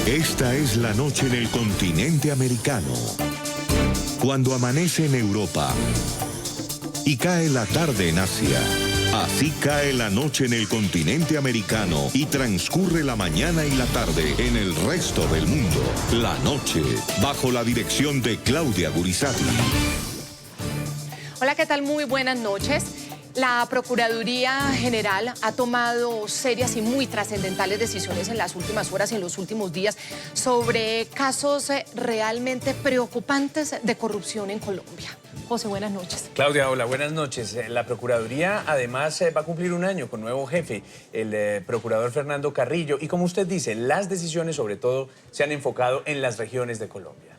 Esta es la noche en el continente americano. Cuando amanece en Europa y cae la tarde en Asia. Así cae la noche en el continente americano y transcurre la mañana y la tarde en el resto del mundo. La noche, bajo la dirección de Claudia Gurizati. Hola, ¿qué tal? Muy buenas noches. La Procuraduría General ha tomado serias y muy trascendentales decisiones en las últimas horas y en los últimos días sobre casos realmente preocupantes de corrupción en Colombia. José, buenas noches. Claudia, hola, buenas noches. La Procuraduría además va a cumplir un año con nuevo jefe, el procurador Fernando Carrillo. Y como usted dice, las decisiones sobre todo se han enfocado en las regiones de Colombia.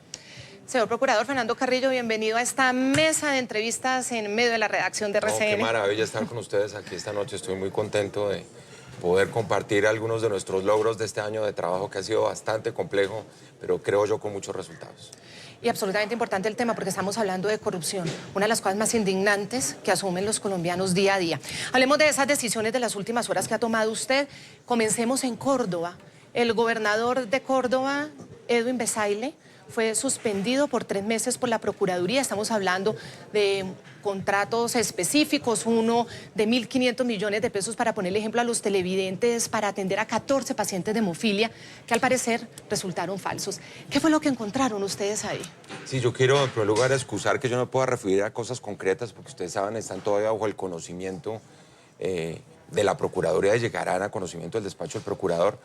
Señor Procurador Fernando Carrillo, bienvenido a esta mesa de entrevistas en medio de la redacción de RCN. Qué maravilla estar con ustedes aquí esta noche. Estoy muy contento de poder compartir algunos de nuestros logros de este año de trabajo que ha sido bastante complejo, pero creo yo con muchos resultados. Y absolutamente importante el tema porque estamos hablando de corrupción, una de las cosas más indignantes que asumen los colombianos día a día. Hablemos de esas decisiones de las últimas horas que ha tomado usted. Comencemos en Córdoba. El gobernador de Córdoba, Edwin Besaile, fue suspendido por 3 meses por la Procuraduría. Estamos hablando de contratos específicos, uno de 1.500 millones de pesos, para ponerle ejemplo a los televidentes, para atender a 14 pacientes de hemofilia que al parecer resultaron falsos. ¿Qué fue lo que encontraron ustedes ahí? Sí, yo quiero en primer lugar excusar que yo no pueda referir a cosas concretas porque ustedes saben, están todavía bajo el conocimiento de la Procuraduría y llegarán a conocimiento del despacho del procurador.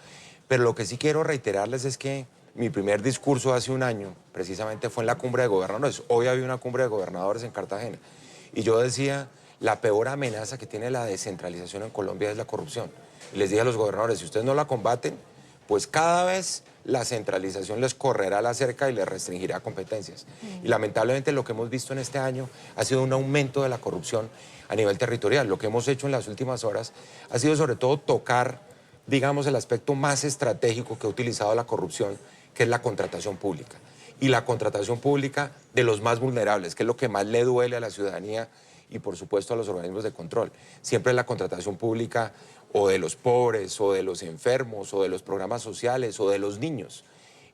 Pero lo que sí quiero reiterarles es que mi primer discurso hace un año, precisamente fue en la cumbre de gobernadores. Hoy había una cumbre de gobernadores en Cartagena. Y yo decía, la peor amenaza que tiene la descentralización en Colombia es la corrupción. Y les dije a los gobernadores, si ustedes no la combaten, pues cada vez la centralización les correrá la cerca y les restringirá competencias. Y lamentablemente lo que hemos visto en este año ha sido un aumento de la corrupción a nivel territorial. Lo que hemos hecho en las últimas horas ha sido sobre todo tocar, digamos, el aspecto más estratégico que ha utilizado la corrupción, que es la contratación pública. Y la contratación pública de los más vulnerables, que es lo que más le duele a la ciudadanía y, por supuesto, a los organismos de control. Siempre la contratación pública o de los pobres, o de los enfermos, o de los programas sociales, o de los niños.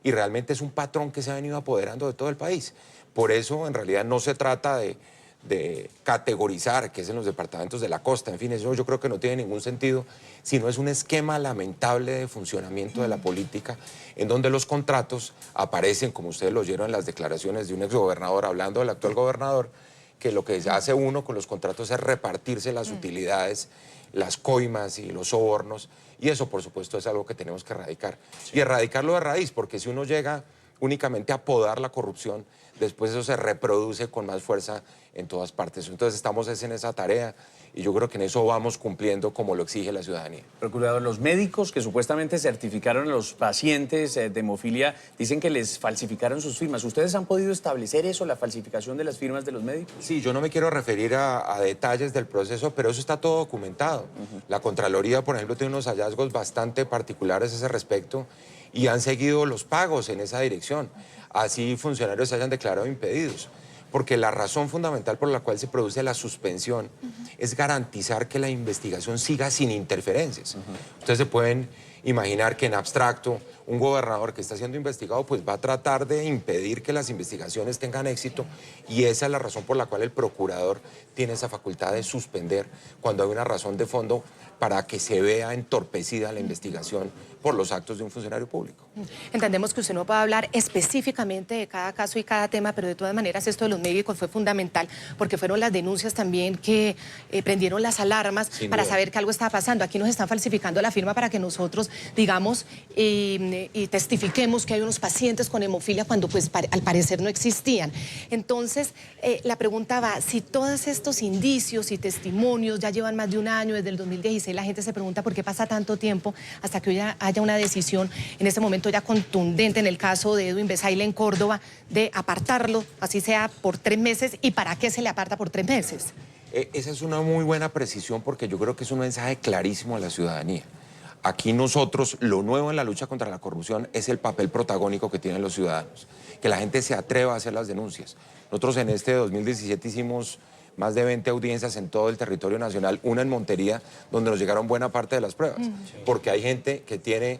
Y realmente es un patrón que se ha venido apoderando de todo el país. Por eso, en realidad, no se trata de categorizar qué es en los departamentos de la costa, en fin, eso yo creo que no tiene ningún sentido, sino es un esquema lamentable de funcionamiento de la política, en donde los contratos aparecen, como ustedes lo oyeron en las declaraciones de un exgobernador hablando del actual gobernador, que lo que hace uno con los contratos es repartirse las utilidades, las coimas y los sobornos, y eso, por supuesto, es algo que tenemos que erradicar. Sí. Y erradicarlo de raíz, porque si uno llega únicamente a podar la corrupción, después eso se reproduce con más fuerza en todas partes. Entonces estamos en esa tarea y yo creo que en eso vamos cumpliendo como lo exige la ciudadanía. Procurador, los médicos que supuestamente certificaron a los pacientes de hemofilia dicen que les falsificaron sus firmas. ¿Ustedes han podido establecer eso, la falsificación de las firmas de los médicos? Sí, yo no me quiero referir a detalles del proceso, pero eso está todo documentado. La Contraloría, por ejemplo, tiene unos hallazgos bastante particulares a ese respecto y han seguido los pagos en esa dirección. Así funcionarios se hayan declarado impedidos. Porque la razón fundamental por la cual se produce la suspensión es garantizar que la investigación siga sin interferencias. Ustedes se pueden imaginar que en abstracto un gobernador que está siendo investigado pues va a tratar de impedir que las investigaciones tengan éxito y esa es la razón por la cual el procurador tiene esa facultad de suspender cuando hay una razón de fondo para que se vea entorpecida la investigación por los actos de un funcionario público. Entendemos que usted no puede hablar específicamente de cada caso y cada tema, pero de todas maneras esto de los médicos fue fundamental porque fueron las denuncias también que prendieron las alarmas para saber que algo estaba pasando. Aquí nos están falsificando la firma para que nosotros digamos y testifiquemos que hay unos pacientes con hemofilia cuando pues al parecer no existían. Entonces la pregunta va, si todos estos indicios y testimonios ya llevan más de un año, desde el 2016, la gente se pregunta por qué pasa tanto tiempo hasta que hoy haya una decisión en este momento ya contundente en el caso de Edwin Besaile en Córdoba de apartarlo, así sea por 3 meses, ¿y para qué se le aparta por 3 meses? Esa es una muy buena precisión porque yo creo que es un mensaje clarísimo a la ciudadanía. Aquí nosotros, lo nuevo en la lucha contra la corrupción es el papel protagónico que tienen los ciudadanos, que la gente se atreva a hacer las denuncias. Nosotros en este 2017 hicimos más de 20 audiencias en todo el territorio nacional, una en Montería, donde nos llegaron buena parte de las pruebas, porque hay gente que tiene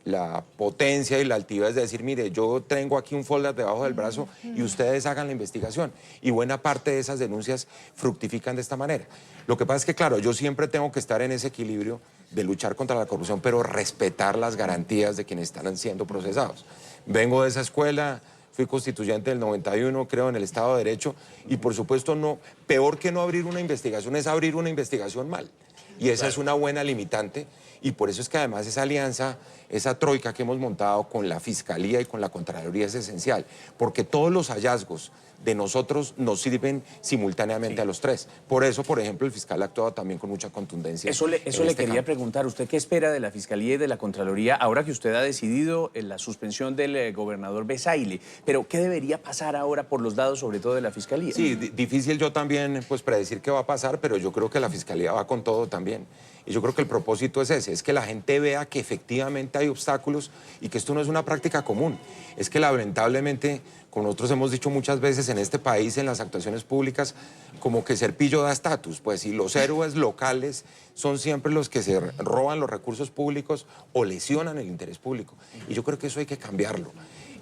la potencia y la altivez de decir, mire, yo tengo aquí un folder debajo del brazo y ustedes hagan la investigación. Y buena parte de esas denuncias fructifican de esta manera. Lo que pasa es que, claro, yo siempre tengo que estar en ese equilibrio de luchar contra la corrupción, pero respetar las garantías de quienes están siendo procesados. Vengo de esa escuela, fui constituyente del 91, creo en el Estado de Derecho, y por supuesto, no, peor que no abrir una investigación es abrir una investigación mal. Y esa es una buena limitante, y por eso es que además esa alianza, esa troika que hemos montado con la Fiscalía y con la Contraloría es esencial, porque todos los hallazgos de nosotros nos sirven simultáneamente a los tres. Por eso, por ejemplo, el fiscal ha actuado también con mucha contundencia. Eso le quería preguntar, ¿usted qué espera de la Fiscalía y de la Contraloría ahora que usted ha decidido la suspensión del gobernador Bezaile? Pero, ¿qué debería pasar ahora por los lados, sobre todo de la Fiscalía? Sí, difícil yo también pues predecir qué va a pasar, pero yo creo que la Fiscalía va con todo también. Y yo creo que el propósito es ese, es que la gente vea que efectivamente hay obstáculos y que esto no es una práctica común. Es que lamentablemente, como nosotros hemos dicho muchas veces en este país, en las actuaciones públicas, como que ser pillo da estatus, pues, y los héroes locales son siempre los que se roban los recursos públicos o lesionan el interés público. Y yo creo que eso hay que cambiarlo.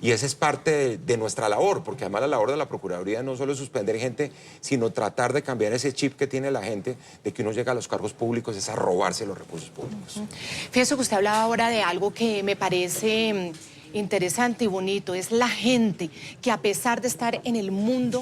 Y esa es parte de nuestra labor, porque además la labor de la Procuraduría no solo es suspender gente, sino tratar de cambiar ese chip que tiene la gente de que uno llega a los cargos públicos, es a robarse los recursos públicos. Fíjese que usted hablaba ahora de algo que me parece interesante y bonito, es la gente que a pesar de estar en el mundo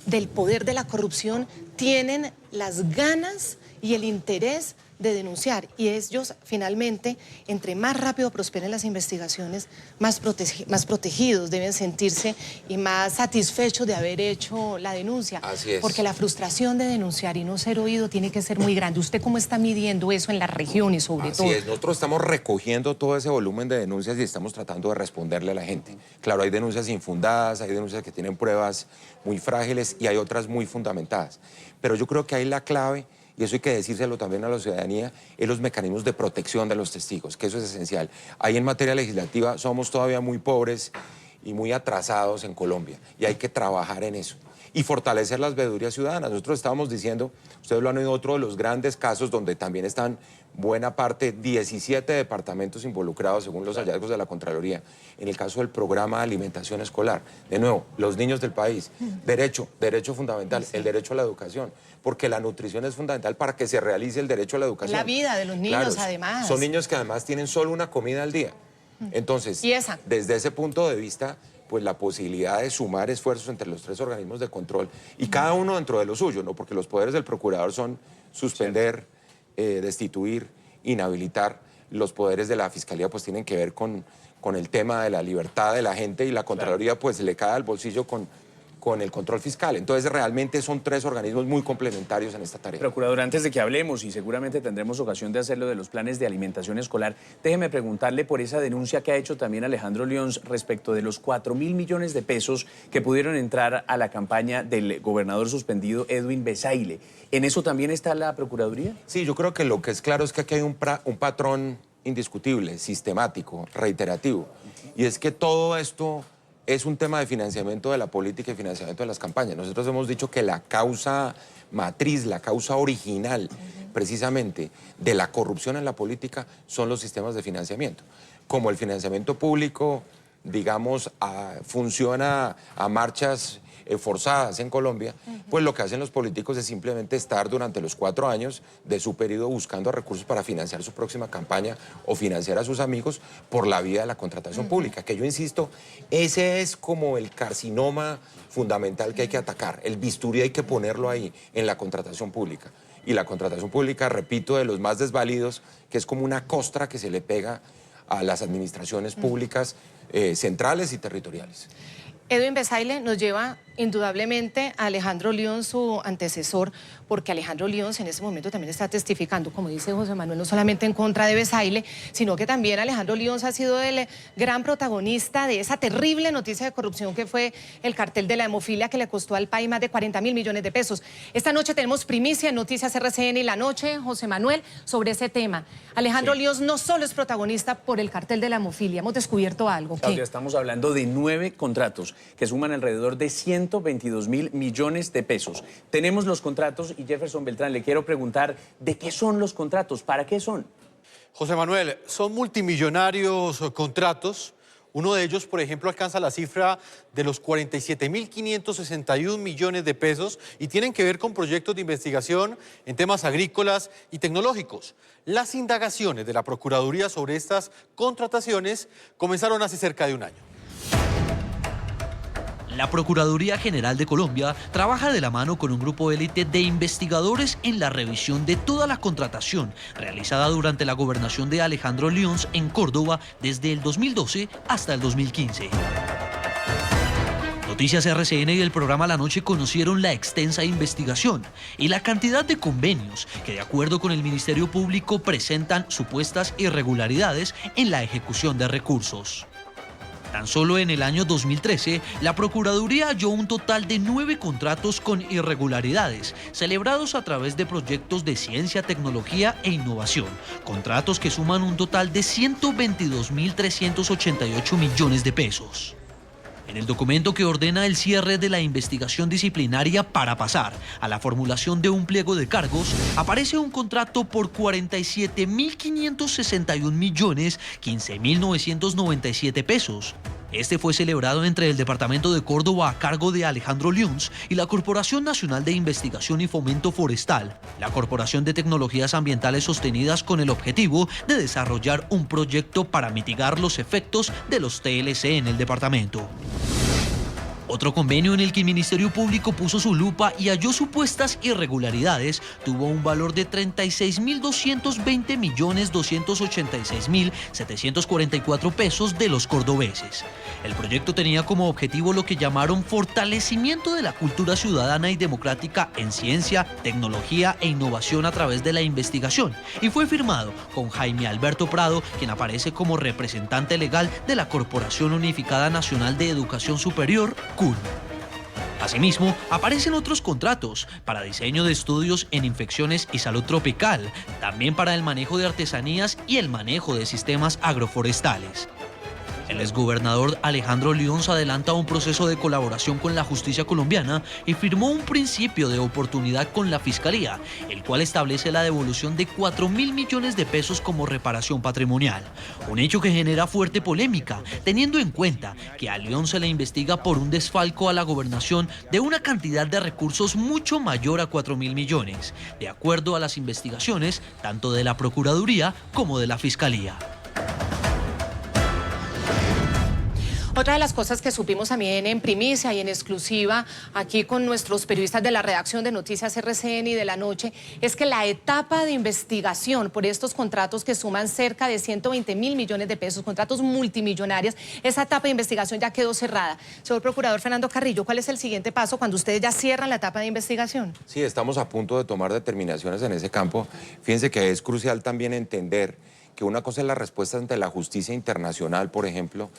del poder de la corrupción, tienen las ganas y el interés de denunciar, y ellos finalmente, entre más rápido prosperen las investigaciones, más protegidos deben sentirse y más satisfechos de haber hecho la denuncia. Así es. Porque la frustración de denunciar y no ser oído tiene que ser muy grande. ¿Usted cómo está midiendo eso en la región y sobre todo? Así es, nosotros estamos recogiendo todo ese volumen de denuncias y estamos tratando de responderle a la gente. Claro, hay denuncias infundadas, hay denuncias que tienen pruebas muy frágiles y hay otras muy fundamentadas. Pero yo creo que ahí la clave, y eso hay que decírselo también a la ciudadanía, es los mecanismos de protección de los testigos, que eso es esencial. Ahí en materia legislativa somos todavía muy pobres y muy atrasados en Colombia, y hay que trabajar en eso. Y fortalecer las veedurías ciudadanas. Nosotros estábamos diciendo, ustedes lo han oído, otro de los grandes casos donde también están buena parte, 17 departamentos involucrados según los hallazgos de la Contraloría, en el caso del programa de alimentación escolar. De nuevo, los niños del país, derecho fundamental, el derecho a la educación, porque la nutrición es fundamental para que se realice el derecho a la educación. La vida de los niños, claro, además. Son niños que además tienen solo una comida al día. Entonces, desde ese punto de vista, pues la posibilidad de sumar esfuerzos entre los tres organismos de control y cada uno dentro de lo suyo, ¿no? Porque los poderes del procurador son suspender, destituir, inhabilitar. Los poderes de la Fiscalía pues tienen que ver con el tema de la libertad de la gente, y la Contraloría pues le cae al bolsillo con el control fiscal. Entonces realmente son tres organismos muy complementarios en esta tarea. Procurador, antes de que hablemos, y seguramente tendremos ocasión de hacerlo, de los planes de alimentación escolar, déjeme preguntarle por esa denuncia que ha hecho también Alejandro Lions respecto de los 4.000 millones de pesos que pudieron entrar a la campaña del gobernador suspendido Edwin Bezaile. ¿En eso también está la Procuraduría? Sí, yo creo que lo que es claro es que aquí hay un patrón indiscutible, sistemático, reiterativo, y es que todo esto es un tema de financiamiento de la política y financiamiento de las campañas. Nosotros hemos dicho que la causa matriz, la causa original, precisamente, de la corrupción en la política son los sistemas de financiamiento. Como el financiamiento público, digamos, funciona a marchas forzadas en Colombia, pues lo que hacen los políticos es simplemente estar durante los 4 años de su periodo buscando recursos para financiar su próxima campaña o financiar a sus amigos por la vía de la contratación pública, que yo insisto, ese es como el carcinoma fundamental que hay que atacar. El bisturí hay que ponerlo ahí, en la contratación pública. Y la contratación pública, repito, de los más desvalidos, que es como una costra que se le pega a las administraciones públicas centrales y territoriales. Edwin Bezaile nos lleva indudablemente a Alejandro Lions, su antecesor, porque Alejandro Lions en ese momento también está testificando, como dice José Manuel, no solamente en contra de Bezaile, sino que también Alejandro Lions ha sido el gran protagonista de esa terrible noticia de corrupción que fue el cartel de la hemofilia, que le costó al país más de 40.000 millones de pesos. Esta noche tenemos primicia en Noticias RCN y La Noche, José Manuel, sobre ese tema. Alejandro Lions no solo es protagonista por el cartel de la hemofilia, hemos descubierto algo. Claudia, estamos hablando de 9 contratos que suman alrededor de 122.000 millones de pesos. Tenemos los contratos y Jefferson Beltrán, le quiero preguntar, ¿de qué son los contratos? ¿Para qué son? José Manuel, son multimillonarios contratos. Uno de ellos, por ejemplo, alcanza la cifra de los 47.561 millones de pesos y tienen que ver con proyectos de investigación en temas agrícolas y tecnológicos. Las indagaciones de la Procuraduría sobre estas contrataciones comenzaron hace cerca de un año. La Procuraduría General de Colombia trabaja de la mano con un grupo élite de investigadores en la revisión de toda la contratación realizada durante la gobernación de Alejandro Lyons en Córdoba desde el 2012 hasta el 2015. Noticias RCN y el programa La Noche conocieron la extensa investigación y la cantidad de convenios que, de acuerdo con el Ministerio Público, presentan supuestas irregularidades en la ejecución de recursos. Tan solo en el año 2013, la Procuraduría halló un total de 9 contratos con irregularidades, celebrados a través de proyectos de ciencia, tecnología e innovación. Contratos que suman un total de 122.388 millones de pesos. En el documento que ordena el cierre de la investigación disciplinaria para pasar a la formulación de un pliego de cargos, aparece un contrato por 47.561.015.997 pesos. Este fue celebrado entre el Departamento de Córdoba a cargo de Alejandro Lyons y la Corporación Nacional de Investigación y Fomento Forestal, la Corporación de Tecnologías Ambientales Sostenidas, con el objetivo de desarrollar un proyecto para mitigar los efectos de los TLC en el departamento. Otro convenio en el que el Ministerio Público puso su lupa y halló supuestas irregularidades tuvo un valor de 36.220.286.744 pesos de los cordobeses. El proyecto tenía como objetivo lo que llamaron fortalecimiento de la cultura ciudadana y democrática en ciencia, tecnología e innovación a través de la investigación, y fue firmado con Jaime Alberto Prado, quien aparece como representante legal de la Corporación Unificada Nacional de Educación Superior, CUN. Asimismo, aparecen otros contratos para diseño de estudios en infecciones y salud tropical, también para el manejo de artesanías y el manejo de sistemas agroforestales. El exgobernador Alejandro Lyons adelanta un proceso de colaboración con la justicia colombiana y firmó un principio de oportunidad con la Fiscalía, el cual establece la devolución de 4.000 millones de pesos como reparación patrimonial. Un hecho que genera fuerte polémica, teniendo en cuenta que a Lyons se le investiga por un desfalco a la gobernación de una cantidad de recursos mucho mayor a 4.000 millones, de acuerdo a las investigaciones tanto de la Procuraduría como de la Fiscalía. Otra de las cosas que supimos también en primicia y en exclusiva aquí con nuestros periodistas de la redacción de Noticias RCN y de La Noche es que la etapa de investigación por estos contratos que suman cerca de 120.000 millones de pesos, contratos multimillonarios, esa etapa de investigación ya quedó cerrada. Señor Procurador Fernando Carrillo, ¿cuál es el siguiente paso cuando ustedes ya cierran la etapa de investigación? Sí, estamos a punto de tomar determinaciones en ese campo. Fíjense que es crucial también entender que una cosa es la respuesta ante la justicia internacional, por ejemplo.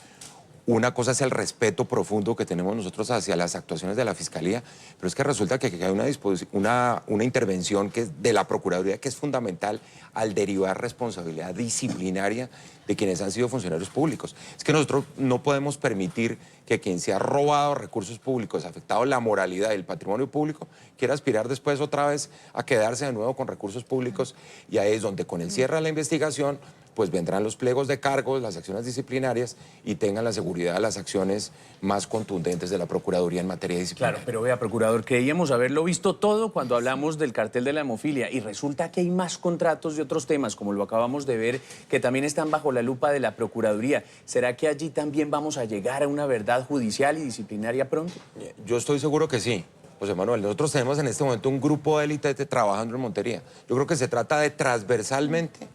Una cosa es el respeto profundo que tenemos nosotros hacia las actuaciones de la Fiscalía, pero es que resulta que hay una intervención que es de la Procuraduría que es fundamental al derivar responsabilidad disciplinaria de quienes han sido funcionarios públicos. Es que nosotros no podemos permitir que quien se ha robado recursos públicos, afectado la moralidad y el patrimonio público, quiera aspirar después otra vez a quedarse de nuevo con recursos públicos, y ahí es donde con el cierre de la investigación pues vendrán los pliegos de cargos, las acciones disciplinarias y tengan la seguridad de las acciones más contundentes de la Procuraduría en materia disciplinaria. Claro, pero vea, Procurador, creíamos haberlo visto todo cuando hablamos del cartel de la hemofilia y resulta que hay más contratos de otros temas, como lo acabamos de ver, que también están bajo la lupa de la Procuraduría. ¿Será que allí también vamos a llegar a una verdad judicial y disciplinaria pronto? Yo estoy seguro que sí. José Manuel, nosotros tenemos en este momento un grupo de élite trabajando en Montería. Yo creo que se trata de transversalmente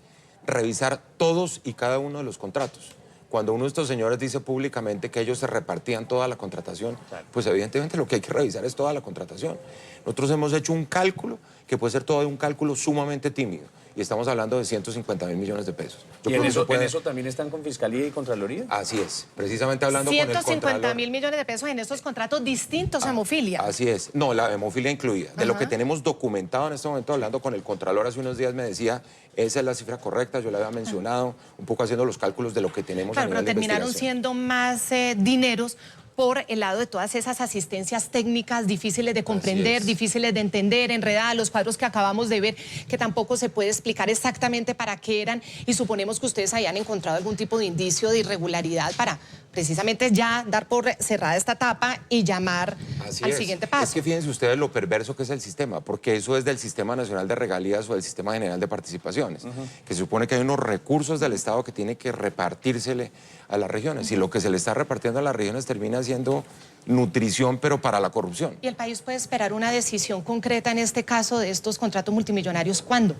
revisar todos y cada uno de los contratos. Cuando uno de estos señores dice públicamente que ellos se repartían toda la contratación, pues evidentemente lo que hay que revisar es toda la contratación. Nosotros hemos hecho un cálculo que puede ser todo un cálculo sumamente tímido y estamos hablando de 150.000 millones de pesos. ¿Y en eso también están con Fiscalía y Contraloría? Así es, precisamente hablando con el Contralor. 150.000 millones de pesos en estos contratos distintos a hemofilia. Así es, no, la hemofilia incluida. De lo que tenemos documentado en este momento, hablando con el Contralor hace unos días me decía, esa es la cifra correcta, yo la había mencionado, un poco haciendo los cálculos de lo que tenemos a nivel de investigación. Pero terminaron siendo más dineros por el lado de todas esas asistencias técnicas difíciles de comprender, difíciles de entender, enredadas, los cuadros que acabamos de ver, que tampoco se puede explicar exactamente para qué eran, y suponemos que ustedes hayan encontrado algún tipo de indicio de irregularidad para precisamente ya dar por cerrada esta etapa y llamar al siguiente paso. Es que fíjense ustedes lo perverso que es el sistema, porque eso es del Sistema Nacional de Regalías o del Sistema General de Participaciones, que se supone que hay unos recursos del Estado que tiene que repartírsele a las regiones, y lo que se le está repartiendo a las regiones termina siendo nutrición, pero para la corrupción. ¿Y el país puede esperar una decisión concreta en este caso de estos contratos multimillonarios cuándo?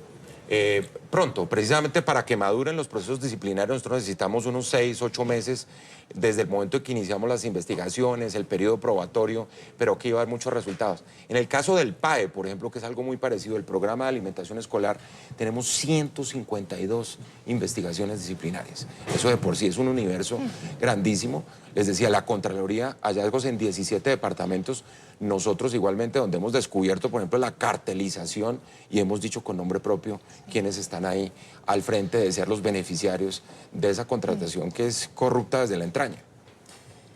Pronto, precisamente para que maduren los procesos disciplinarios, nosotros necesitamos unos 6, 8 meses desde el momento en que iniciamos las investigaciones, el periodo probatorio, pero que iba a dar muchos resultados. En el caso del PAE, por ejemplo, que es algo muy parecido, el Programa de Alimentación Escolar, tenemos 152 investigaciones disciplinarias. Eso de por sí es un universo grandísimo. Les decía, la Contraloría, hallazgos en 17 departamentos, nosotros igualmente donde hemos descubierto, por ejemplo, la cartelización y hemos dicho con nombre propio quiénes están ahí al frente de ser los beneficiarios de esa contratación que es corrupta desde la entraña.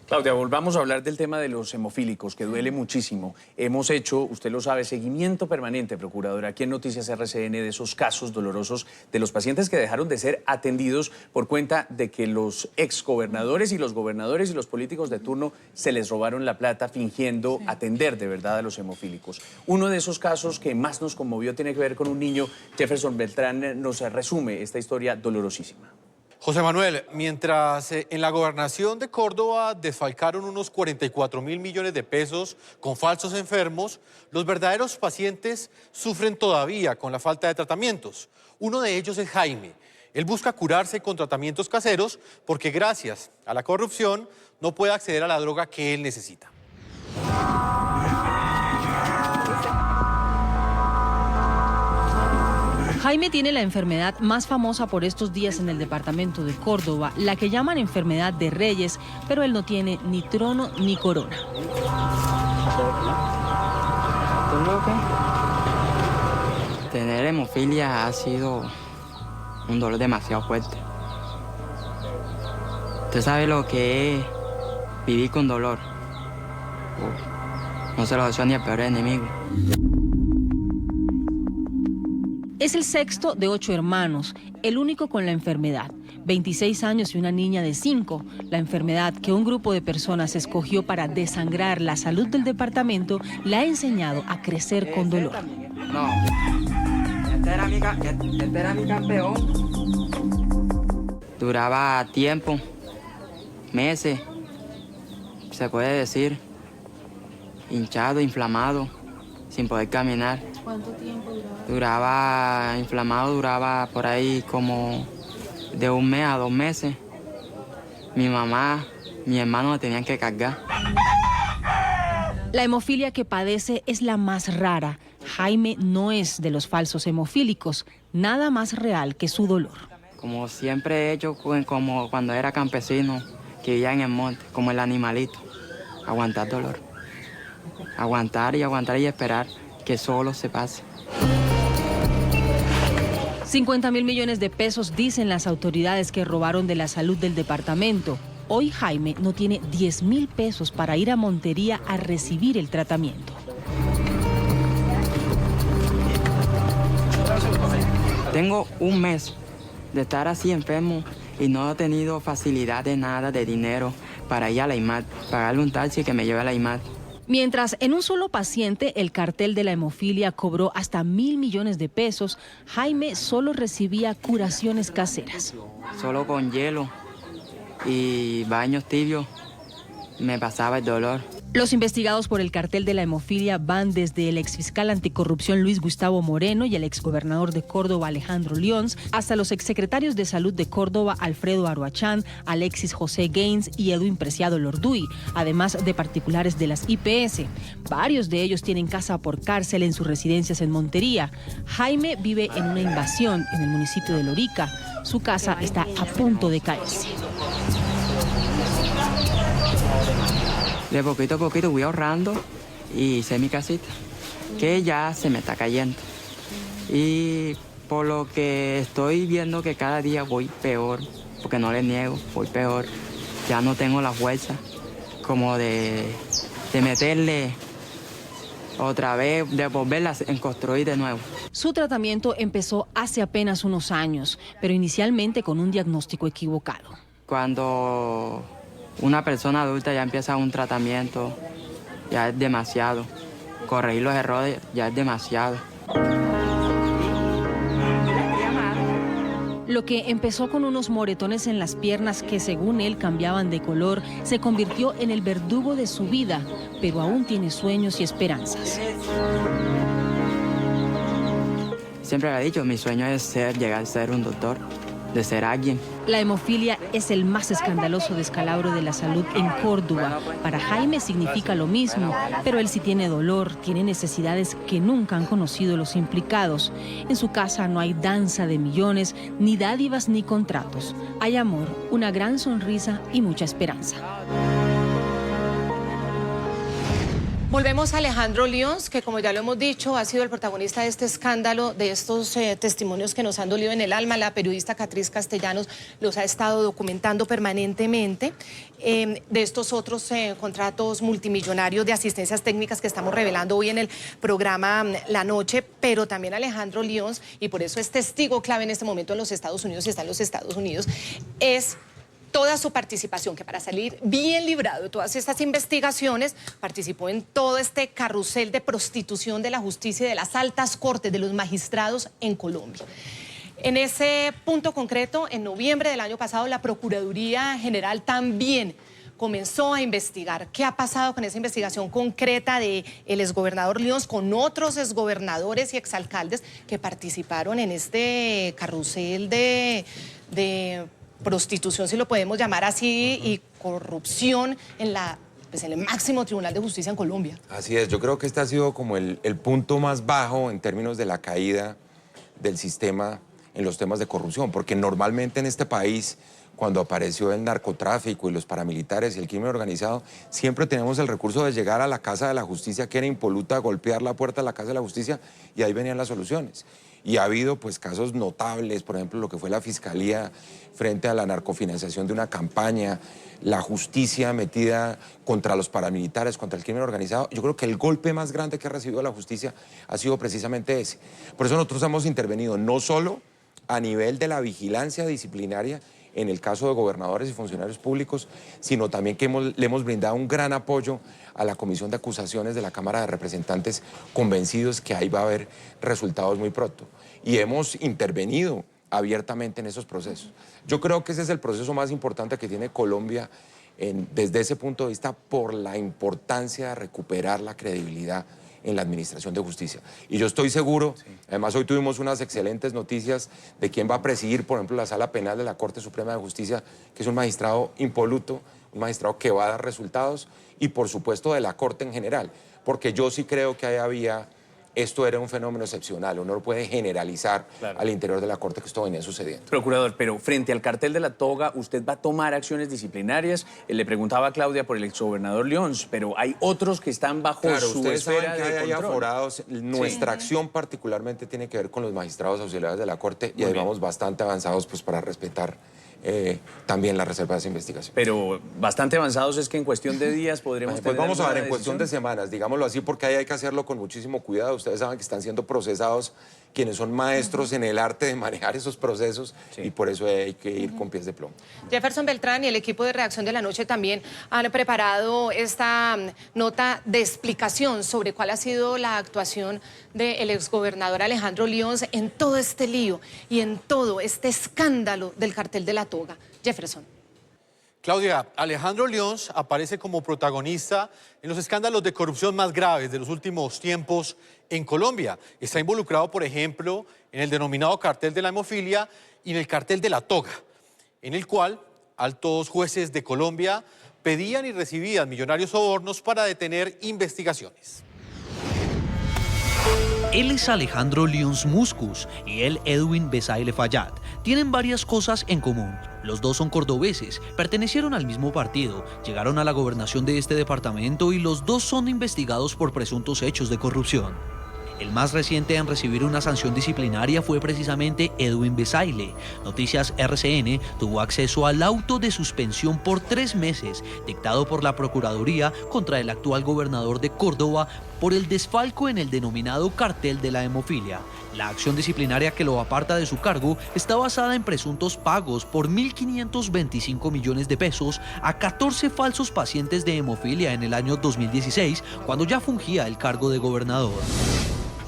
Claudia, volvamos a hablar del tema de los hemofílicos, que duele muchísimo. Hemos hecho, usted lo sabe, seguimiento permanente, procuradora, aquí en Noticias RCN, de esos casos dolorosos de los pacientes que dejaron de ser atendidos por cuenta de que los exgobernadores y los gobernadores y los políticos de turno se les robaron la plata fingiendo atender de verdad a los hemofílicos. Uno de esos casos que más nos conmovió tiene que ver con un niño. Jefferson Beltrán nos resume esta historia dolorosísima. José Manuel, mientras en la gobernación de Córdoba desfalcaron unos 44.000 millones de pesos con falsos enfermos, los verdaderos pacientes sufren todavía con la falta de tratamientos. Uno de ellos es Jaime. Él busca curarse con tratamientos caseros porque gracias a la corrupción no puede acceder a la droga que él necesita. Jaime tiene la enfermedad más famosa por estos días en el departamento de Córdoba, la que llaman enfermedad de Reyes, pero él no tiene ni trono ni corona. Tener hemofilia ha sido un dolor demasiado fuerte. Usted sabe lo que es vivir con dolor. No se lo deseo ni al peor enemigo. Es el sexto de 8 hermanos, el único con la enfermedad. 26 años y una niña de 5. La enfermedad que un grupo de personas escogió para desangrar la salud del departamento le ha enseñado a crecer con dolor. No, este era mi campeón. Duraba tiempo, meses, se puede decir, hinchado, inflamado, sin poder caminar. ¿Cuánto tiempo duraba? Inflamado duraba por ahí como de 1 mes a 2 meses. Mi mamá, mi hermano me tenían que cargar. La hemofilia que padece es la más rara. Jaime no es de los falsos hemofílicos, nada más real que su dolor. Como siempre he hecho, como cuando era campesino, que vivía en el monte, como el animalito, aguantar dolor. Aguantar y esperar que solo se pase. 50.000 millones de pesos dicen las autoridades que robaron de la salud del departamento. Hoy Jaime no tiene 10.000 pesos para ir a Montería a recibir el tratamiento. Tengo 1 mes de estar así enfermo y no he tenido facilidad de nada de dinero para ir a la IMAT, pagarle un taxi que me lleve a la IMAT. Mientras en un solo paciente el cartel de la hemofilia cobró hasta 1.000 millones de pesos, Jaime solo recibía curaciones caseras. Solo con hielo y baños tibios me pasaba el dolor. Los investigados por el cartel de la hemofilia van desde el exfiscal anticorrupción Luis Gustavo Moreno y el exgobernador de Córdoba Alejandro Lions, hasta los exsecretarios de Salud de Córdoba Alfredo Aroachán, Alexis José Gaines y Edwin Preciado Lorduy, además de particulares de las IPS. Varios de ellos tienen casa por cárcel en sus residencias en Montería. Jaime vive en una invasión en el municipio de Lorica. Su casa está a punto de caerse. De poquito a poquito voy ahorrando y hice mi casita, que ya se me está cayendo. Y por lo que estoy viendo que cada día voy peor, porque no le niego, voy peor. Ya no tengo la fuerza como de meterle otra vez, de volverla a construir de nuevo. Su tratamiento empezó hace apenas unos años, pero inicialmente con un diagnóstico equivocado. Cuando una persona adulta ya empieza un tratamiento, ya es demasiado. Corregir los errores ya es demasiado. Lo que empezó con unos moretones en las piernas que según él cambiaban de color, se convirtió en el verdugo de su vida, pero aún tiene sueños y esperanzas. Siempre le he dicho, mi sueño es llegar a ser un doctor, de ser alguien. La hemofilia es el más escandaloso descalabro de la salud en Córdoba. Para Jaime significa lo mismo, pero él sí tiene dolor, tiene necesidades que nunca han conocido los implicados. En su casa no hay danza de millones, ni dádivas ni contratos. Hay amor, una gran sonrisa y mucha esperanza. Volvemos a Alejandro Lyons, que como ya lo hemos dicho, ha sido el protagonista de este escándalo, de estos testimonios que nos han dolido en el alma. La periodista Catriz Castellanos los ha estado documentando permanentemente. De estos otros contratos multimillonarios de asistencias técnicas que estamos revelando hoy en el programa La Noche, pero también Alejandro Lyons, y por eso es testigo clave en este momento en los Estados Unidos y está en los Estados Unidos, es toda su participación, que para salir bien librado de todas estas investigaciones, participó en todo este carrusel de prostitución de la justicia y de las altas cortes, de los magistrados en Colombia. En ese punto concreto, en noviembre del año pasado, la Procuraduría General también comenzó a investigar qué ha pasado con esa investigación concreta del exgobernador Lyons con otros exgobernadores y exalcaldes que participaron en este carrusel de prostitución, si lo podemos llamar así, y corrupción en el máximo Tribunal de Justicia en Colombia. Así es, yo creo que este ha sido como el punto más bajo en términos de la caída del sistema en los temas de corrupción, porque normalmente en este país, cuando apareció el narcotráfico y los paramilitares y el crimen organizado, siempre tenemos el recurso de llegar a la Casa de la Justicia, que era impoluta, golpear la puerta de la Casa de la Justicia, y ahí venían las soluciones. Y ha habido pues casos notables, por ejemplo, lo que fue la Fiscalía frente a la narcofinanciación de una campaña, la justicia metida contra los paramilitares, contra el crimen organizado. Yo creo que el golpe más grande que ha recibido la justicia ha sido precisamente ese. Por eso nosotros hemos intervenido no solo a nivel de la vigilancia disciplinaria en el caso de gobernadores y funcionarios públicos, sino también que le hemos brindado un gran apoyo a la Comisión de Acusaciones de la Cámara de Representantes, convencidos que ahí va a haber resultados muy pronto. Y hemos intervenido abiertamente en esos procesos. Yo creo que ese es el proceso más importante que tiene Colombia desde ese punto de vista, por la importancia de recuperar la credibilidad en la administración de justicia. Y yo estoy seguro, además hoy tuvimos unas excelentes noticias de quién va a presidir, por ejemplo, la Sala Penal de la Corte Suprema de Justicia, que es un magistrado impoluto, un magistrado que va a dar resultados, y por supuesto de la Corte en general, porque yo sí creo que esto era un fenómeno excepcional, uno no puede generalizar al interior de la Corte que esto venía sucediendo. Procurador, pero frente al cartel de la toga, ¿usted va a tomar acciones disciplinarias? Le preguntaba a Claudia por el exgobernador Lyons, pero hay otros que están bajo su esfera de control. Hay aforados. Nuestra acción particularmente tiene que ver con los magistrados auxiliares de la Corte y ahí vamos bastante avanzados pues, para respetar también la reserva de esa investigación. Pero bastante avanzados es que en cuestión de días podremos pues vamos a ver, en cuestión de semanas, digámoslo así, porque ahí hay que hacerlo con muchísimo cuidado. Ustedes saben que están siendo procesados quienes son maestros en el arte de manejar esos procesos y por eso hay que ir con pies de plomo. Jefferson Beltrán y el equipo de Redacción de la Noche también han preparado esta nota de explicación sobre cuál ha sido la actuación del exgobernador Alejandro Lyons en todo este lío y en todo este escándalo del cartel de la toga. Jefferson. Claudia, Alejandro Lyons aparece como protagonista en los escándalos de corrupción más graves de los últimos tiempos en Colombia. Está involucrado, por ejemplo, en el denominado cartel de la hemofilia y en el cartel de la toga, en el cual altos jueces de Colombia pedían y recibían millonarios sobornos para detener investigaciones. Él es Alejandro Lyons Muscus y él Edwin Besaile Fayad. Tienen varias cosas en común. Los dos son cordobeses, pertenecieron al mismo partido, llegaron a la gobernación de este departamento y los dos son investigados por presuntos hechos de corrupción. El más reciente en recibir una sanción disciplinaria fue precisamente Edwin Besaile. Noticias RCN tuvo acceso al auto de suspensión por 3 meses dictado por la Procuraduría contra el actual gobernador de Córdoba por el desfalco en el denominado cartel de la hemofilia. La acción disciplinaria que lo aparta de su cargo está basada en presuntos pagos por 1.525 millones de pesos a 14 falsos pacientes de hemofilia en el año 2016, cuando ya fungía el cargo de gobernador.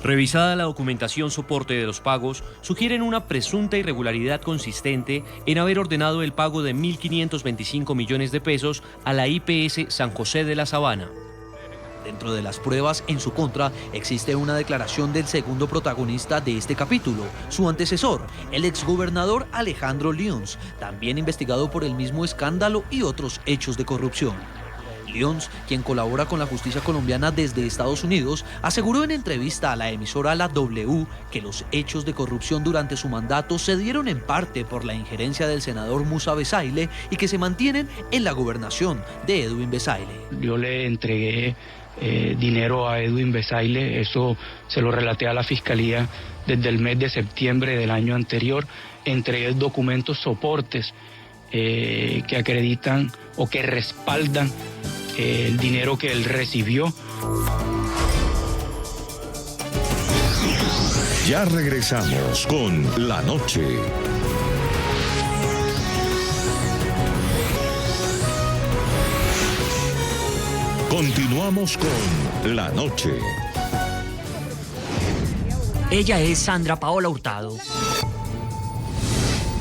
Revisada la documentación soporte de los pagos, sugieren una presunta irregularidad consistente en haber ordenado el pago de 1.525 millones de pesos a la IPS San José de la Sabana. Dentro de las pruebas en su contra existe una declaración del segundo protagonista de este capítulo, su antecesor, el exgobernador Alejandro Lyons, también investigado por el mismo escándalo y otros hechos de corrupción. Lyons, quien colabora con la justicia colombiana desde Estados Unidos, aseguró en entrevista a la emisora La W que los hechos de corrupción durante su mandato se dieron en parte por la injerencia del senador Musa Besaile y que se mantienen en la gobernación de Edwin Besaile. Yo le entregué dinero a Edwin Besaile, eso se lo relaté a la Fiscalía desde el mes de septiembre del año anterior. Entregué documentos soportes que acreditan o que respaldan el dinero que él recibió. Ya regresamos con La Noche. Continuamos con La Noche. Ella es Sandra Paola Hurtado.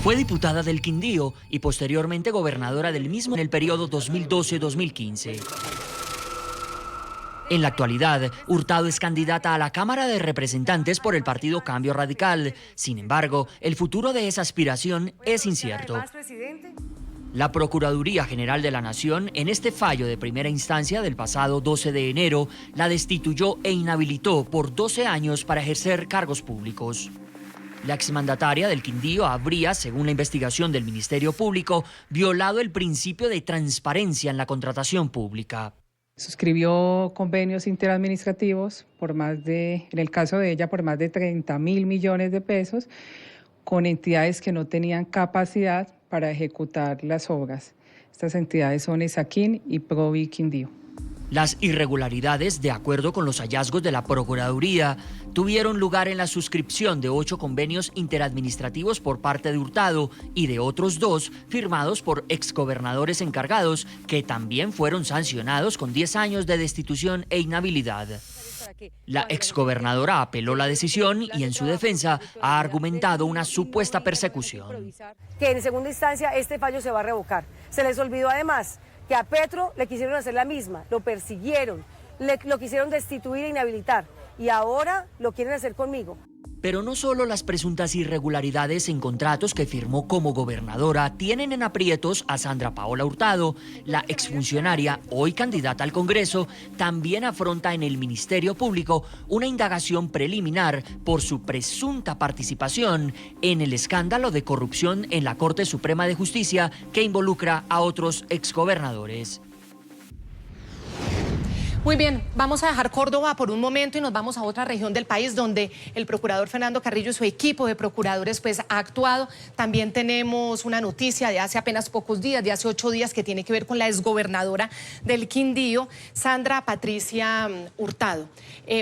Fue diputada del Quindío y posteriormente gobernadora del mismo en el periodo 2012-2015. En la actualidad, Hurtado es candidata a la Cámara de Representantes por el partido Cambio Radical. Sin embargo, el futuro de esa aspiración es incierto. La Procuraduría General de la Nación, en este fallo de primera instancia del pasado 12 de enero, la destituyó e inhabilitó por 12 años para ejercer cargos públicos. La exmandataria del Quindío habría, según la investigación del Ministerio Público, violado el principio de transparencia en la contratación pública. Suscribió convenios interadministrativos en el caso de ella, por más de 30.000 millones de pesos, con entidades que no tenían capacidad para ejecutar las obras. Estas entidades son Esaquín y Provi Quindío. Las irregularidades, de acuerdo con los hallazgos de la Procuraduría, tuvieron lugar en la suscripción de 8 convenios interadministrativos por parte de Hurtado y de otros 2 firmados por exgobernadores encargados que también fueron sancionados con 10 años de destitución e inhabilidad. La exgobernadora apeló la decisión y en su defensa ha argumentado una supuesta persecución. Que en segunda instancia este fallo se va a revocar. Se les olvidó además que a Petro le quisieron hacer la misma, lo persiguieron, lo quisieron destituir e inhabilitar y ahora lo quieren hacer conmigo. Pero no solo las presuntas irregularidades en contratos que firmó como gobernadora tienen en aprietos a Sandra Paola Hurtado. La exfuncionaria, hoy candidata al Congreso, también afronta en el Ministerio Público una indagación preliminar por su presunta participación en el escándalo de corrupción en la Corte Suprema de Justicia que involucra a otros exgobernadores. Muy bien, vamos a dejar Córdoba por un momento y nos vamos a otra región del país donde el procurador Fernando Carrillo y su equipo de procuradores pues ha actuado. También tenemos una noticia de hace apenas pocos días, de hace 8 días, que tiene que ver con la exgobernadora del Quindío, Sandra Patricia Hurtado.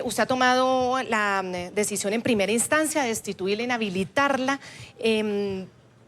Usted ha tomado la decisión en primera instancia de destituirla, inhabilitarla,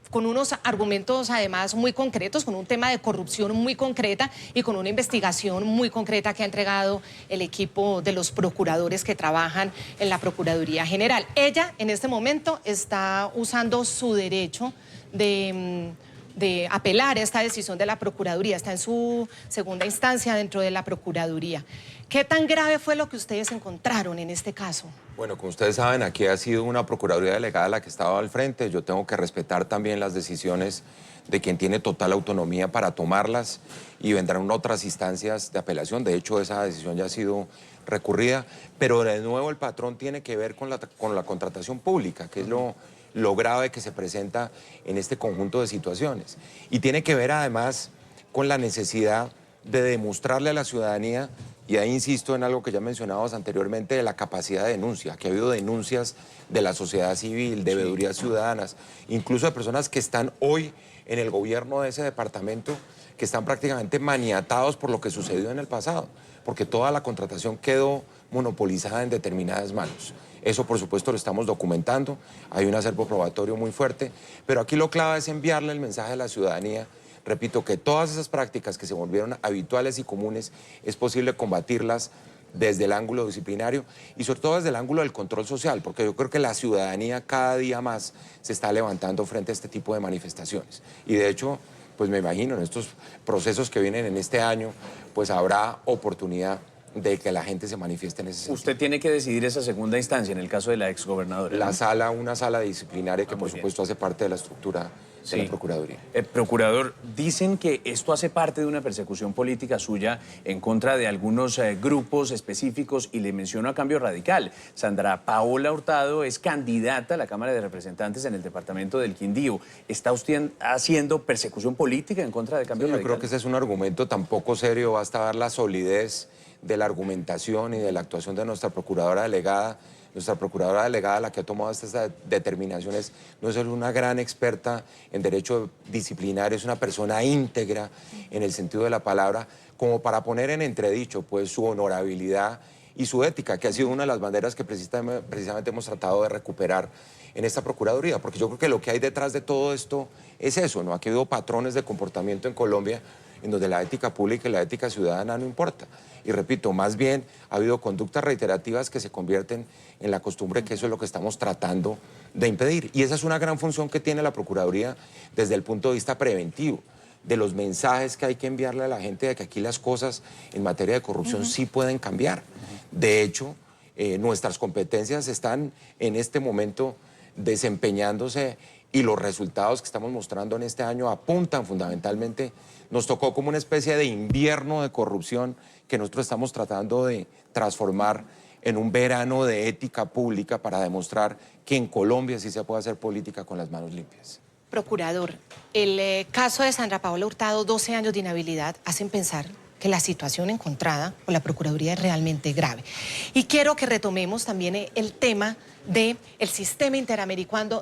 con unos argumentos además muy concretos, con un tema de corrupción muy concreta y con una investigación muy concreta que ha entregado el equipo de los procuradores que trabajan en la Procuraduría General. Ella en este momento está usando su derecho de apelar a esta decisión de la Procuraduría, está en su segunda instancia dentro de la Procuraduría. ¿Qué tan grave fue lo que ustedes encontraron en este caso? Bueno, como ustedes saben, aquí ha sido una Procuraduría delegada la que estaba al frente. Yo tengo que respetar también las decisiones de quien tiene total autonomía para tomarlas y vendrán otras instancias de apelación. De hecho, esa decisión ya ha sido recurrida, pero de nuevo el patrón tiene que ver con la contratación pública, que es lo grave que se presenta en este conjunto de situaciones. Y tiene que ver además con la necesidad de demostrarle a la ciudadanía Y ahí insisto en algo que ya mencionábamos anteriormente de la capacidad de denuncia, que ha habido denuncias de la sociedad civil, de veedurías ciudadanas, incluso de personas que están hoy en el gobierno de ese departamento, que están prácticamente maniatados por lo que sucedió en el pasado, porque toda la contratación quedó monopolizada en determinadas manos. Eso, por supuesto, lo estamos documentando, hay un acervo probatorio muy fuerte, pero aquí lo clave es enviarle el mensaje a la ciudadanía. Repito, que todas esas prácticas que se volvieron habituales y comunes es posible combatirlas desde el ángulo disciplinario y sobre todo desde el ángulo del control social, porque yo creo que la ciudadanía cada día más se está levantando frente a este tipo de manifestaciones. Y de hecho, pues me imagino, en estos procesos que vienen en este año, pues habrá oportunidad de que la gente se manifieste en ese sentido. Usted tiene que decidir esa segunda instancia en el caso de la exgobernadora. La sala, una sala disciplinaria que por supuesto hace parte de la estructura de la Procuraduría. Procurador, dicen que esto hace parte de una persecución política suya en contra de algunos grupos específicos y le menciono a Cambio Radical. Sandra Paola Hurtado es candidata a la Cámara de Representantes en el departamento del Quindío. ¿Está usted haciendo persecución política en contra de Cambio Radical? Yo creo que ese es un argumento tan poco serio, basta ver la solidez de la argumentación y de la actuación de nuestra procuradora delegada. Nuestra procuradora delegada, la que ha tomado estas determinaciones, no es solo una gran experta en derecho disciplinario, es una persona íntegra en el sentido de la palabra, como para poner en entredicho pues, su honorabilidad y su ética, que ha sido una de las banderas que precisamente hemos tratado de recuperar en esta Procuraduría, porque yo creo que lo que hay detrás de todo esto es eso, ¿no? Aquí ha habido patrones de comportamiento en Colombia en donde la ética pública y la ética ciudadana no importa. Y repito, más bien ha habido conductas reiterativas que se convierten en la costumbre, que eso es lo que estamos tratando de impedir. Y esa es una gran función que tiene la Procuraduría desde el punto de vista preventivo, de los mensajes que hay que enviarle a la gente de que aquí las cosas en materia de corrupción sí pueden cambiar. De hecho, nuestras competencias están en este momento desempeñándose y los resultados que estamos mostrando en este año apuntan fundamentalmente. Nos tocó como una especie de invierno de corrupción que nosotros estamos tratando de transformar en un verano de ética pública para demostrar que en Colombia sí se puede hacer política con las manos limpias. Procurador, el caso de Sandra Paola Hurtado, 12 años de inhabilidad, hacen pensar que la situación encontrada por la Procuraduría es realmente grave. Y quiero que retomemos también el tema del sistema interamericano,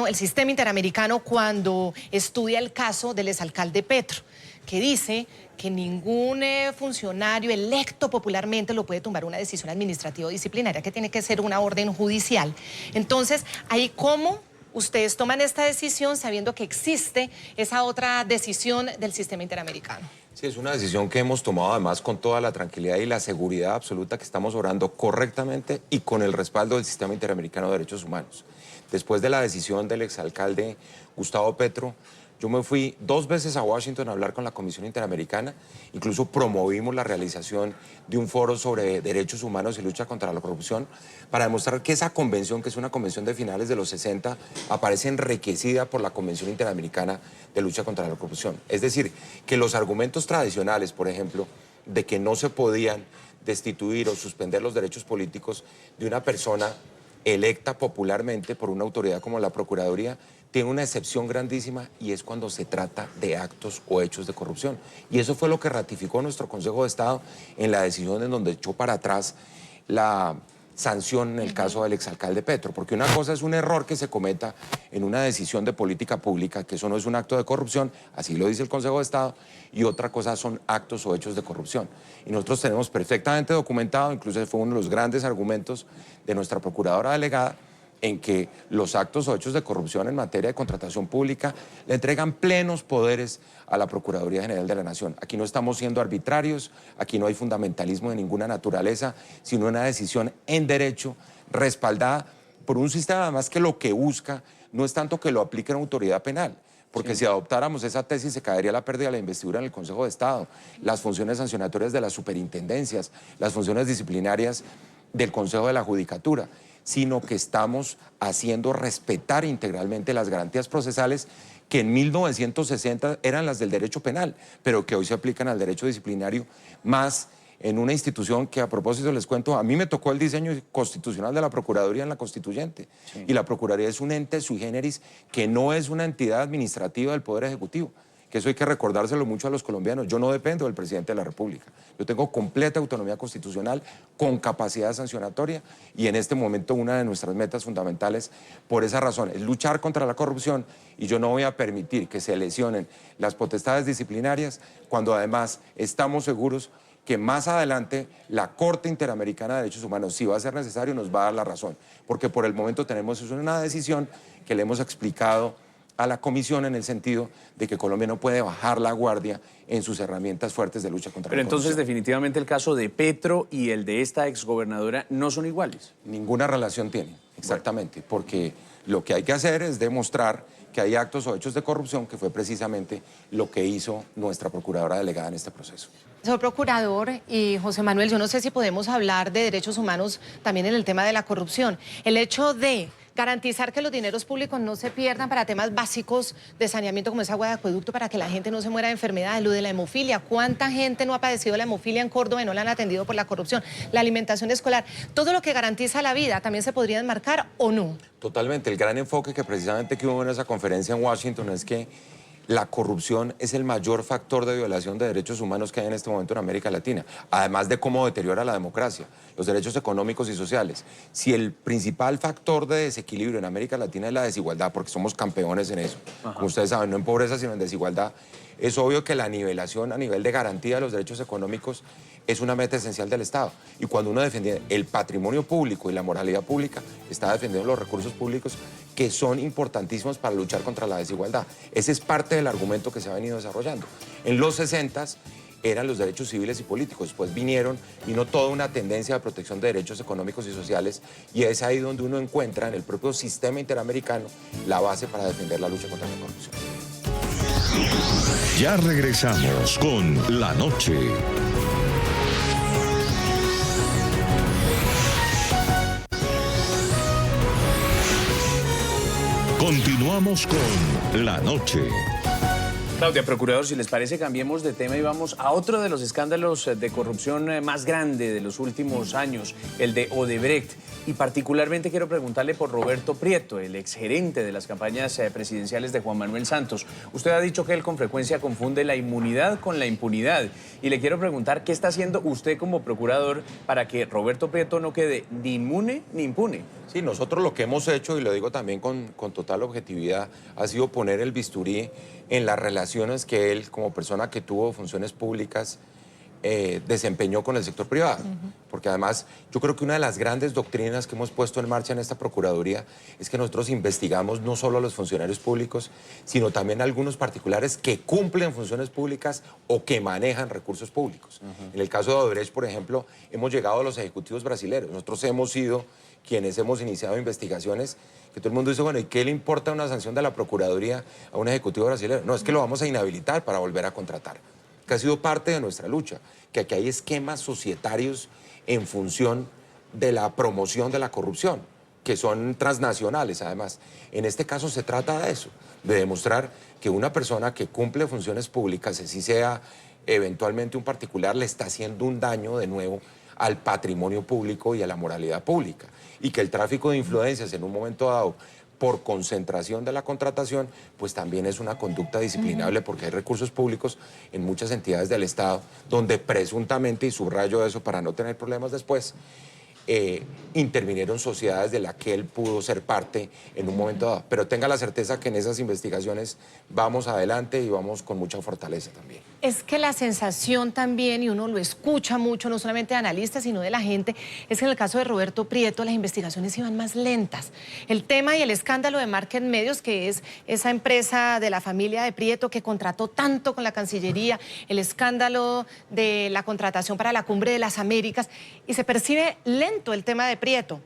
el sistema interamericano cuando estudia el caso del exalcalde Petro, que dice que ningún funcionario electo popularmente lo puede tomar una decisión administrativa o disciplinaria, que tiene que ser una orden judicial. Entonces, ahí cómo ustedes toman esta decisión sabiendo que existe esa otra decisión del sistema interamericano. Sí, es una decisión que hemos tomado además con toda la tranquilidad y la seguridad absoluta que estamos obrando correctamente y con el respaldo del Sistema Interamericano de Derechos Humanos. Después de la decisión del exalcalde Gustavo Petro, yo me fui 2 veces a Washington a hablar con la Comisión Interamericana, incluso promovimos la realización de un foro sobre derechos humanos y lucha contra la corrupción para demostrar que esa convención, que es una convención de finales de los 60, aparece enriquecida por la Convención Interamericana de Lucha contra la Corrupción. Es decir, que los argumentos tradicionales, por ejemplo, de que no se podían destituir o suspender los derechos políticos de una persona electa popularmente por una autoridad como la Procuraduría, tiene una excepción grandísima y es cuando se trata de actos o hechos de corrupción. Y eso fue lo que ratificó nuestro Consejo de Estado en la decisión en donde echó para atrás la sanción en el caso del exalcalde Petro. Porque una cosa es un error que se cometa en una decisión de política pública, que eso no es un acto de corrupción, así lo dice el Consejo de Estado, y otra cosa son actos o hechos de corrupción. Y nosotros tenemos perfectamente documentado, incluso fue uno de los grandes argumentos de nuestra procuradora delegada, en que los actos o hechos de corrupción en materia de contratación pública le entregan plenos poderes a la Procuraduría General de la Nación. Aquí no estamos siendo arbitrarios, aquí no hay fundamentalismo de ninguna naturaleza, sino una decisión en derecho, respaldada por un sistema además que lo que busca no es tanto que lo aplique una autoridad penal, porque si adoptáramos esa tesis se caería la pérdida de la investidura en el Consejo de Estado, las funciones sancionatorias de las superintendencias, las funciones disciplinarias del Consejo de la Judicatura, sino que estamos haciendo respetar integralmente las garantías procesales que en 1960 eran las del derecho penal, pero que hoy se aplican al derecho disciplinario, más en una institución que, a propósito les cuento, a mí me tocó el diseño constitucional de la Procuraduría en la Constituyente, y la Procuraduría es un ente sui generis que no es una entidad administrativa del Poder Ejecutivo, que eso hay que recordárselo mucho a los colombianos. Yo no dependo del presidente de la República. Yo tengo completa autonomía constitucional con capacidad sancionatoria y en este momento una de nuestras metas fundamentales, por esa razón, es luchar contra la corrupción y yo no voy a permitir que se lesionen las potestades disciplinarias cuando además estamos seguros que más adelante la Corte Interamericana de Derechos Humanos, si va a ser necesario, nos va a dar la razón. Porque por el momento tenemos una decisión que le hemos explicado a la Comisión en el sentido de que Colombia no puede bajar la guardia en sus herramientas fuertes de lucha contra la corrupción. Pero entonces definitivamente el caso de Petro y el de esta exgobernadora no son iguales. Ninguna relación tienen, exactamente, porque lo que hay que hacer es demostrar que hay actos o hechos de corrupción, que fue precisamente lo que hizo nuestra procuradora delegada en este proceso. Señor procurador y José Manuel, yo no sé si podemos hablar de derechos humanos también en el tema de la corrupción. El hecho de garantizar que los dineros públicos no se pierdan para temas básicos de saneamiento como es agua de acueducto, para que la gente no se muera de enfermedades, lo de la hemofilia. ¿Cuánta gente no ha padecido la hemofilia en Córdoba y no la han atendido por la corrupción? La alimentación escolar, todo lo que garantiza la vida, ¿también se podría enmarcar o no? Totalmente. El gran enfoque que precisamente que hubo en esa conferencia en Washington es que la corrupción es el mayor factor de violación de derechos humanos que hay en este momento en América Latina, además de cómo deteriora la democracia, los derechos económicos y sociales. Si el principal factor de desequilibrio en América Latina es la desigualdad, porque somos campeones en eso, como ustedes saben, no en pobreza sino en desigualdad, es obvio que la nivelación a nivel de garantía de los derechos económicos es una meta esencial del Estado. Y cuando uno defiende el patrimonio público y la moralidad pública, está defendiendo los recursos públicos que son importantísimos para luchar contra la desigualdad. Ese es parte del argumento que se ha venido desarrollando. En los 60s eran los derechos civiles y políticos, después vino toda una tendencia de protección de derechos económicos y sociales y es ahí donde uno encuentra en el propio sistema interamericano la base para defender la lucha contra la corrupción. Ya regresamos con La Noche. Continuamos con La Noche. Claudia, procurador, si les parece, cambiemos de tema y vamos a otro de los escándalos de corrupción más grande de los últimos años, el de Odebrecht. Y particularmente quiero preguntarle por Roberto Prieto, el exgerente de las campañas presidenciales de Juan Manuel Santos. Usted ha dicho que él con frecuencia confunde la inmunidad con la impunidad. Y le quiero preguntar, ¿qué está haciendo usted como procurador para que Roberto Prieto no quede ni inmune ni impune? Sí, nosotros lo que hemos hecho, y lo digo también con total objetividad, ha sido poner el bisturí en las relaciones que él, como persona que tuvo funciones públicas, desempeñó con el sector privado. Porque además yo creo que una de las grandes doctrinas que hemos puesto en marcha en esta Procuraduría es que nosotros investigamos no solo a los funcionarios públicos, sino también a algunos particulares que cumplen funciones públicas o que manejan recursos públicos. En el caso de Odebrecht, por ejemplo, hemos llegado a los ejecutivos brasileños. Nosotros hemos sido quienes hemos iniciado investigaciones que todo el mundo dice, bueno, ¿y qué le importa una sanción de la Procuraduría a un ejecutivo brasileño? No, es que lo vamos a inhabilitar para volver a contratar, que ha sido parte de nuestra lucha, que aquí hay esquemas societarios en función de la promoción de la corrupción, que son transnacionales además. En este caso se trata de eso, de demostrar que una persona que cumple funciones públicas, así sea eventualmente un particular, le está haciendo un daño de nuevo al patrimonio público y a la moralidad pública. Y que el tráfico de influencias en un momento dado, por concentración de la contratación, pues también es una conducta disciplinable porque hay recursos públicos en muchas entidades del Estado donde presuntamente, y subrayo eso para no tener problemas después, intervinieron sociedades de las que él pudo ser parte en un momento dado. Pero tenga la certeza que en esas investigaciones vamos adelante y vamos con mucha fortaleza también. Es que la sensación también, y uno lo escucha mucho, no solamente de analistas, sino de la gente, es que en el caso de Roberto Prieto las investigaciones iban más lentas. El tema y el escándalo de Market Medios, que es esa empresa de la familia de Prieto que contrató tanto con la Cancillería, el escándalo de la contratación para la Cumbre de las Américas, y se percibe lento el tema de Prieto.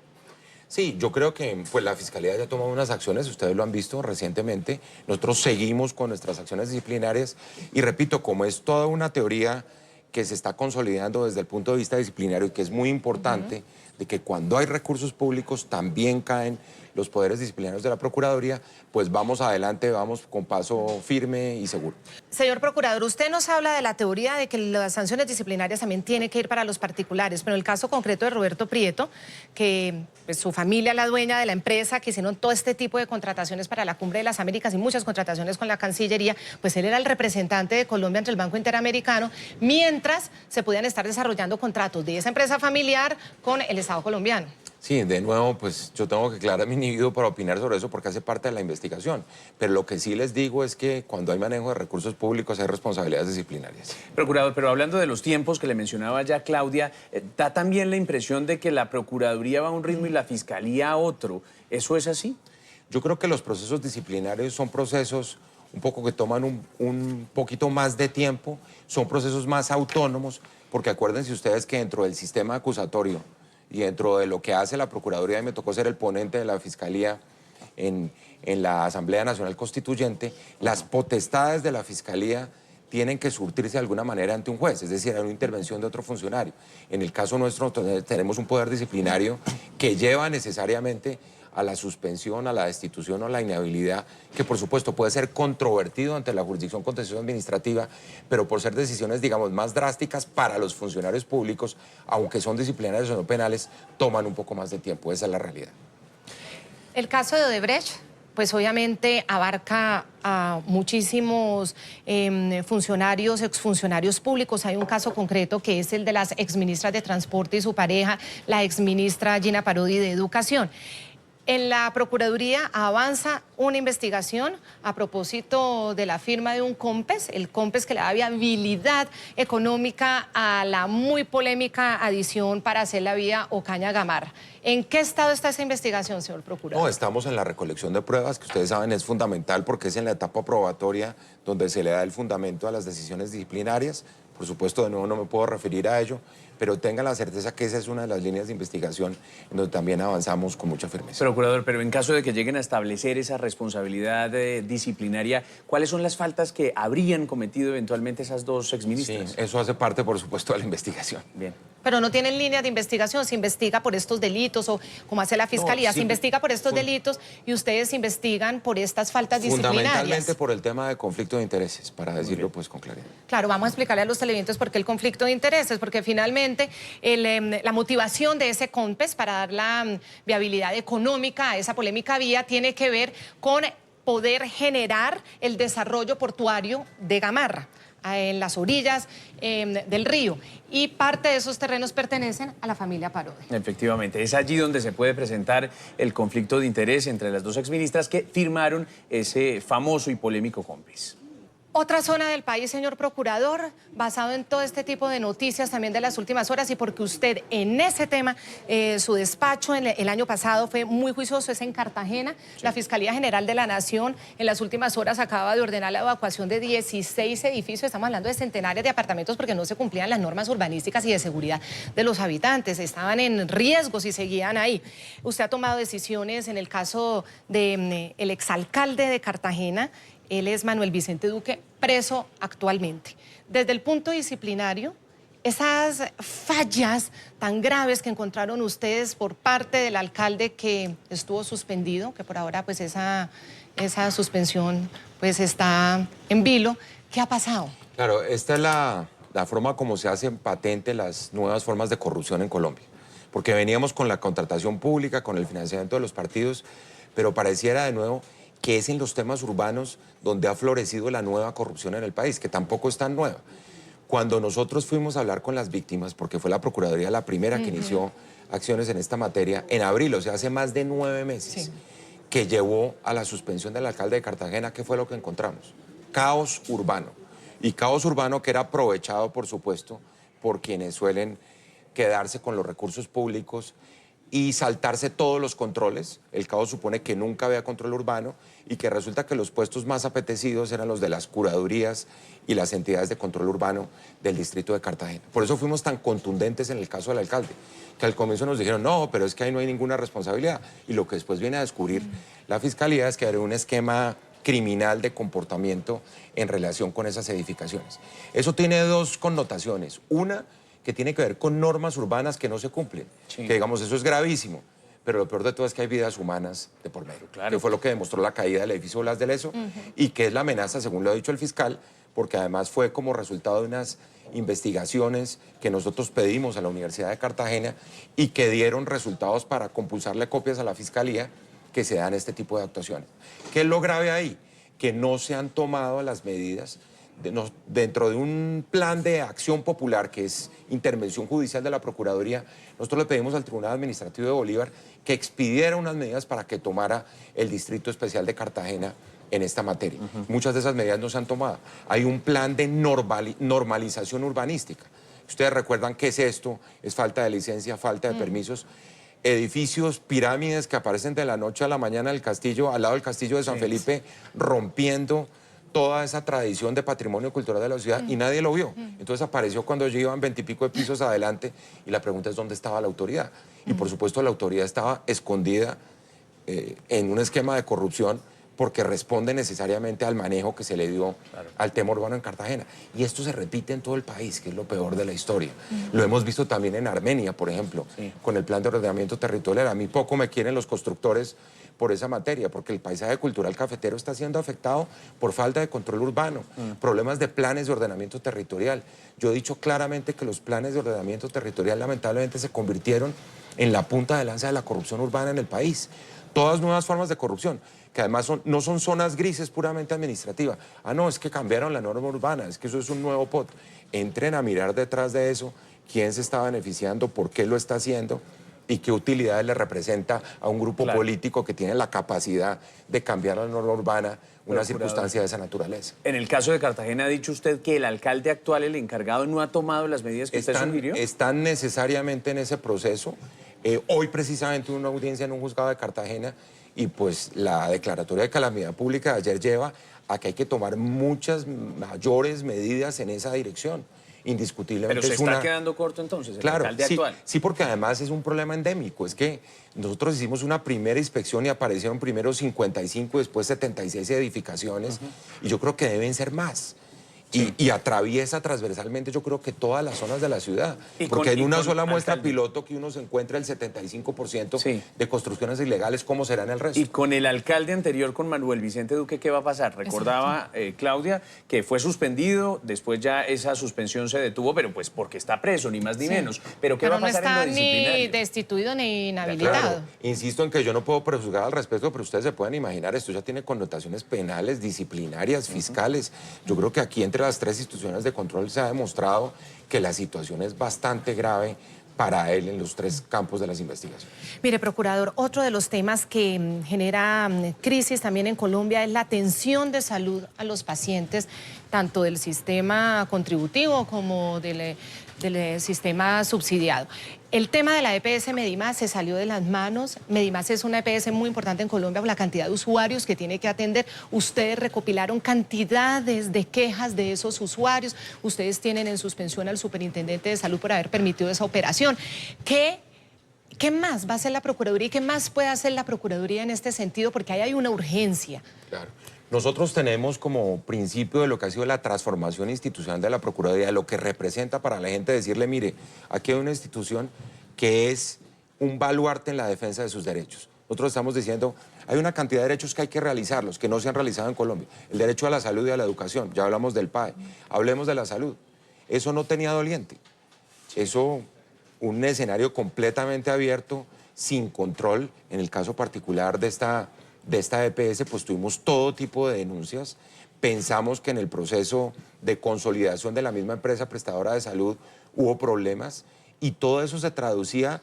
Sí, yo creo que pues, la Fiscalía ya ha tomado unas acciones, ustedes lo han visto recientemente, nosotros seguimos con nuestras acciones disciplinarias y repito, como es toda una teoría que se está consolidando desde el punto de vista disciplinario y que es muy importante, de que cuando hay recursos públicos también caen los poderes disciplinarios de la Procuraduría, pues vamos adelante, vamos con paso firme y seguro. Señor Procurador, usted nos habla de la teoría de que las sanciones disciplinarias también tienen que ir para los particulares, pero el caso concreto de Roberto Prieto, que pues, su familia, la dueña de la empresa, que hicieron todo este tipo de contrataciones para la Cumbre de las Américas y muchas contrataciones con la Cancillería, pues él era el representante de Colombia ante el Banco Interamericano, mientras se podían estar desarrollando contratos de esa empresa familiar con el Estado colombiano. Sí, de nuevo, pues yo tengo que aclarar mi individuo para opinar sobre eso porque hace parte de la investigación. Pero lo que sí les digo es que cuando hay manejo de recursos públicos hay responsabilidades disciplinarias. Procurador, pero hablando de los tiempos que le mencionaba ya Claudia, da también la impresión de que la Procuraduría va a un ritmo y la Fiscalía a otro. ¿Eso es así? Yo creo que los procesos disciplinarios son procesos un poco que toman un poquito más de tiempo, son procesos más autónomos, porque acuérdense ustedes que dentro del sistema acusatorio y dentro de lo que hace la Procuraduría, y me tocó ser el ponente de la Fiscalía en la Asamblea Nacional Constituyente, las potestades de la Fiscalía tienen que surtirse de alguna manera ante un juez, es decir, hay una intervención de otro funcionario. En el caso nuestro tenemos un poder disciplinario que lleva necesariamente a la suspensión, a la destitución o a la inhabilidad, que por supuesto puede ser controvertido ante la jurisdicción contencioso administrativa, pero por ser decisiones, digamos, más drásticas para los funcionarios públicos, aunque son disciplinarias o no penales, toman un poco más de tiempo. Esa es la realidad. El caso de Odebrecht, pues obviamente abarca a muchísimos funcionarios, exfuncionarios públicos. Hay un caso concreto que es el de las exministras de Transporte y su pareja, la exministra Gina Parodi de Educación. En la Procuraduría avanza una investigación a propósito de la firma de un COMPES, el COMPES que le da viabilidad económica a la muy polémica adición para hacer la vía Ocaña-Gamarra. ¿En qué estado está esa investigación, señor Procurador? No, estamos en la recolección de pruebas, que ustedes saben es fundamental porque es en la etapa probatoria donde se le da el fundamento a las decisiones disciplinarias. Por supuesto, de nuevo no me puedo referir a ello, pero tengan la certeza que esa es una de las líneas de investigación en donde también avanzamos con mucha firmeza. Procurador, pero en caso de que lleguen a establecer esa responsabilidad disciplinaria, ¿cuáles son las faltas que habrían cometido eventualmente esas dos exministras? Sí, eso hace parte, por supuesto, de la investigación. Bien. Pero no tienen línea de investigación, se investiga por estos delitos o como hace la Fiscalía, No, sí, se investiga por estos delitos y ustedes investigan por estas faltas disciplinarias. Fundamentalmente por el tema de conflicto de intereses, para decirlo pues con claridad. Claro, vamos a explicarle a los televidentes por qué el conflicto de intereses, porque finalmente la motivación de ese COMPES para dar la viabilidad económica a esa polémica vía tiene que ver con poder generar el desarrollo portuario de Gamarra en las orillas del río, y parte de esos terrenos pertenecen a la familia Parodi. Efectivamente, es allí donde se puede presentar el conflicto de interés entre las dos exministras que firmaron ese famoso y polémico COMPES. Otra zona del país, señor Procurador, basado en todo este tipo de noticias también de las últimas horas y porque usted en ese tema, su despacho el año pasado fue muy juicioso, es en Cartagena. Sí. La Fiscalía General de la Nación en las últimas horas acaba de ordenar la evacuación de 16 edificios, estamos hablando de centenares de apartamentos porque no se cumplían las normas urbanísticas y de seguridad de los habitantes, estaban en riesgo si seguían ahí. Usted ha tomado decisiones en el caso del exalcalde de Cartagena. Él es Manuel Vicente Duque, preso actualmente. Desde el punto disciplinario, esas fallas tan graves que encontraron ustedes por parte del alcalde que estuvo suspendido, que por ahora pues esa suspensión pues está en vilo, ¿qué ha pasado? Claro, esta es la forma como se hacen patente las nuevas formas de corrupción en Colombia. Porque veníamos con la contratación pública, con el financiamiento de los partidos, pero pareciera de nuevo que es en los temas urbanos donde ha florecido la nueva corrupción en el país, que tampoco es tan nueva. Cuando nosotros fuimos a hablar con las víctimas, porque fue la Procuraduría la primera que inició acciones en esta materia, en abril, o sea, hace más de 9 meses, que llevó a la suspensión del alcalde de Cartagena, ¿qué fue lo que encontramos? Caos urbano. Y caos urbano que era aprovechado, por supuesto, por quienes suelen quedarse con los recursos públicos y saltarse todos los controles. El caos supone que nunca había control urbano y que resulta que los puestos más apetecidos eran los de las curadurías y las entidades de control urbano del distrito de Cartagena. Por eso fuimos tan contundentes en el caso del alcalde, que al comienzo nos dijeron, no, pero es que ahí no hay ninguna responsabilidad. Y lo que después viene a descubrir la Fiscalía es que había un esquema criminal de comportamiento en relación con esas edificaciones. Eso tiene dos connotaciones. Una, que tiene que ver con normas urbanas que no se cumplen, que digamos, eso es gravísimo, pero lo peor de todo es que hay vidas humanas de por medio, que fue lo que demostró la caída del edificio Blas de Lezo y que es la amenaza, según lo ha dicho el fiscal, porque además fue como resultado de unas investigaciones que nosotros pedimos a la Universidad de Cartagena y que dieron resultados para compulsarle copias a la Fiscalía que se dan este tipo de actuaciones. ¿Qué es lo grave ahí? Que no se han tomado las medidas dentro de un plan de acción popular que es intervención judicial de la Procuraduría. Nosotros le pedimos al Tribunal Administrativo de Bolívar que expidiera unas medidas para que tomara el Distrito Especial de Cartagena en esta materia. Muchas de esas medidas no se han tomado. Hay un plan de normalización urbanística. Ustedes recuerdan qué es esto, es falta de licencia, falta de permisos. Edificios, pirámides que aparecen de la noche a la mañana del castillo, al lado del castillo de San Felipe, rompiendo toda esa tradición de patrimonio cultural de la ciudad y nadie lo vio. Entonces apareció cuando ya iban 20 y pico de pisos adelante y la pregunta es ¿dónde estaba la autoridad? Y por supuesto la autoridad estaba escondida en un esquema de corrupción porque responde necesariamente al manejo que se le dio al tema urbano en Cartagena. Y esto se repite en todo el país, que es lo peor de la historia. Lo hemos visto también en Armenia, por ejemplo, con el plan de ordenamiento territorial. A mí poco me quieren los constructores por esa materia, porque el paisaje cultural cafetero está siendo afectado por falta de control urbano, problemas de planes de ordenamiento territorial. Yo he dicho claramente que los planes de ordenamiento territorial lamentablemente se convirtieron en la punta de lanza de la corrupción urbana en el país. Todas nuevas formas de corrupción, que además no son zonas grises puramente administrativas. Ah, no, es que cambiaron la norma urbana, es que eso es un nuevo POT. Entren a mirar detrás de eso quién se está beneficiando, por qué lo está haciendo y qué utilidades le representa a un grupo político que tiene la capacidad de cambiar la norma urbana una circunstancia de esa naturaleza. En el caso de Cartagena ha dicho usted que el alcalde actual, el encargado, no ha tomado las medidas que usted sugirió. Están necesariamente en ese proceso. Hoy precisamente hubo una audiencia en un juzgado de Cartagena y pues la declaratoria de calamidad pública de ayer lleva a que hay que tomar muchas mayores medidas en esa dirección. Indiscutiblemente. Pero se está quedando corto entonces el alcalde actual. Sí, porque además es un problema endémico. Es que nosotros hicimos una primera inspección y aparecieron primero 55, después 76 edificaciones y yo creo que deben ser más. Y atraviesa transversalmente yo creo que todas las zonas de la ciudad. Porque en una sola muestra piloto que uno se encuentra el 75% de construcciones ilegales, ¿cómo será en el resto? Y con el alcalde anterior, con Manuel Vicente Duque, ¿qué va a pasar? Recordaba Claudia que fue suspendido, después ya esa suspensión se detuvo, pero pues porque está preso, ni más ni menos. Pero ¿qué va a pasar en lo disciplinario? No está ni destituido ni inhabilitado. Claro. Insisto en que yo no puedo prejuzgar al respecto, pero ustedes se pueden imaginar, esto ya tiene connotaciones penales, disciplinarias, fiscales. Yo creo que aquí entre las tres instituciones de control se ha demostrado que la situación es bastante grave para él en los tres campos de las investigaciones. Mire, procurador, otro de los temas que genera crisis también en Colombia es la atención de salud a los pacientes, tanto del sistema contributivo como del sistema subsidiado. El tema de la EPS Medimás se salió de las manos. Medimás es una EPS muy importante en Colombia por la cantidad de usuarios que tiene que atender. Ustedes recopilaron cantidades de quejas de esos usuarios. Ustedes tienen en suspensión al superintendente de salud por haber permitido esa operación. ¿Qué más va a hacer la Procuraduría y qué más puede hacer la Procuraduría en este sentido? Porque ahí hay una urgencia. Claro. Nosotros tenemos como principio de lo que ha sido la transformación institucional de la Procuraduría, lo que representa para la gente decirle, mire, aquí hay una institución que es un baluarte en la defensa de sus derechos. Nosotros estamos diciendo, hay una cantidad de derechos que hay que realizarlos, que no se han realizado en Colombia. El derecho a la salud y a la educación, ya hablamos del PAE, hablemos de la salud. Eso no tenía doliente. Eso, un escenario completamente abierto, sin control, en el caso particular de esta EPS, pues tuvimos todo tipo de denuncias. Pensamos que en el proceso de consolidación de la misma empresa prestadora de salud hubo problemas y todo eso se traducía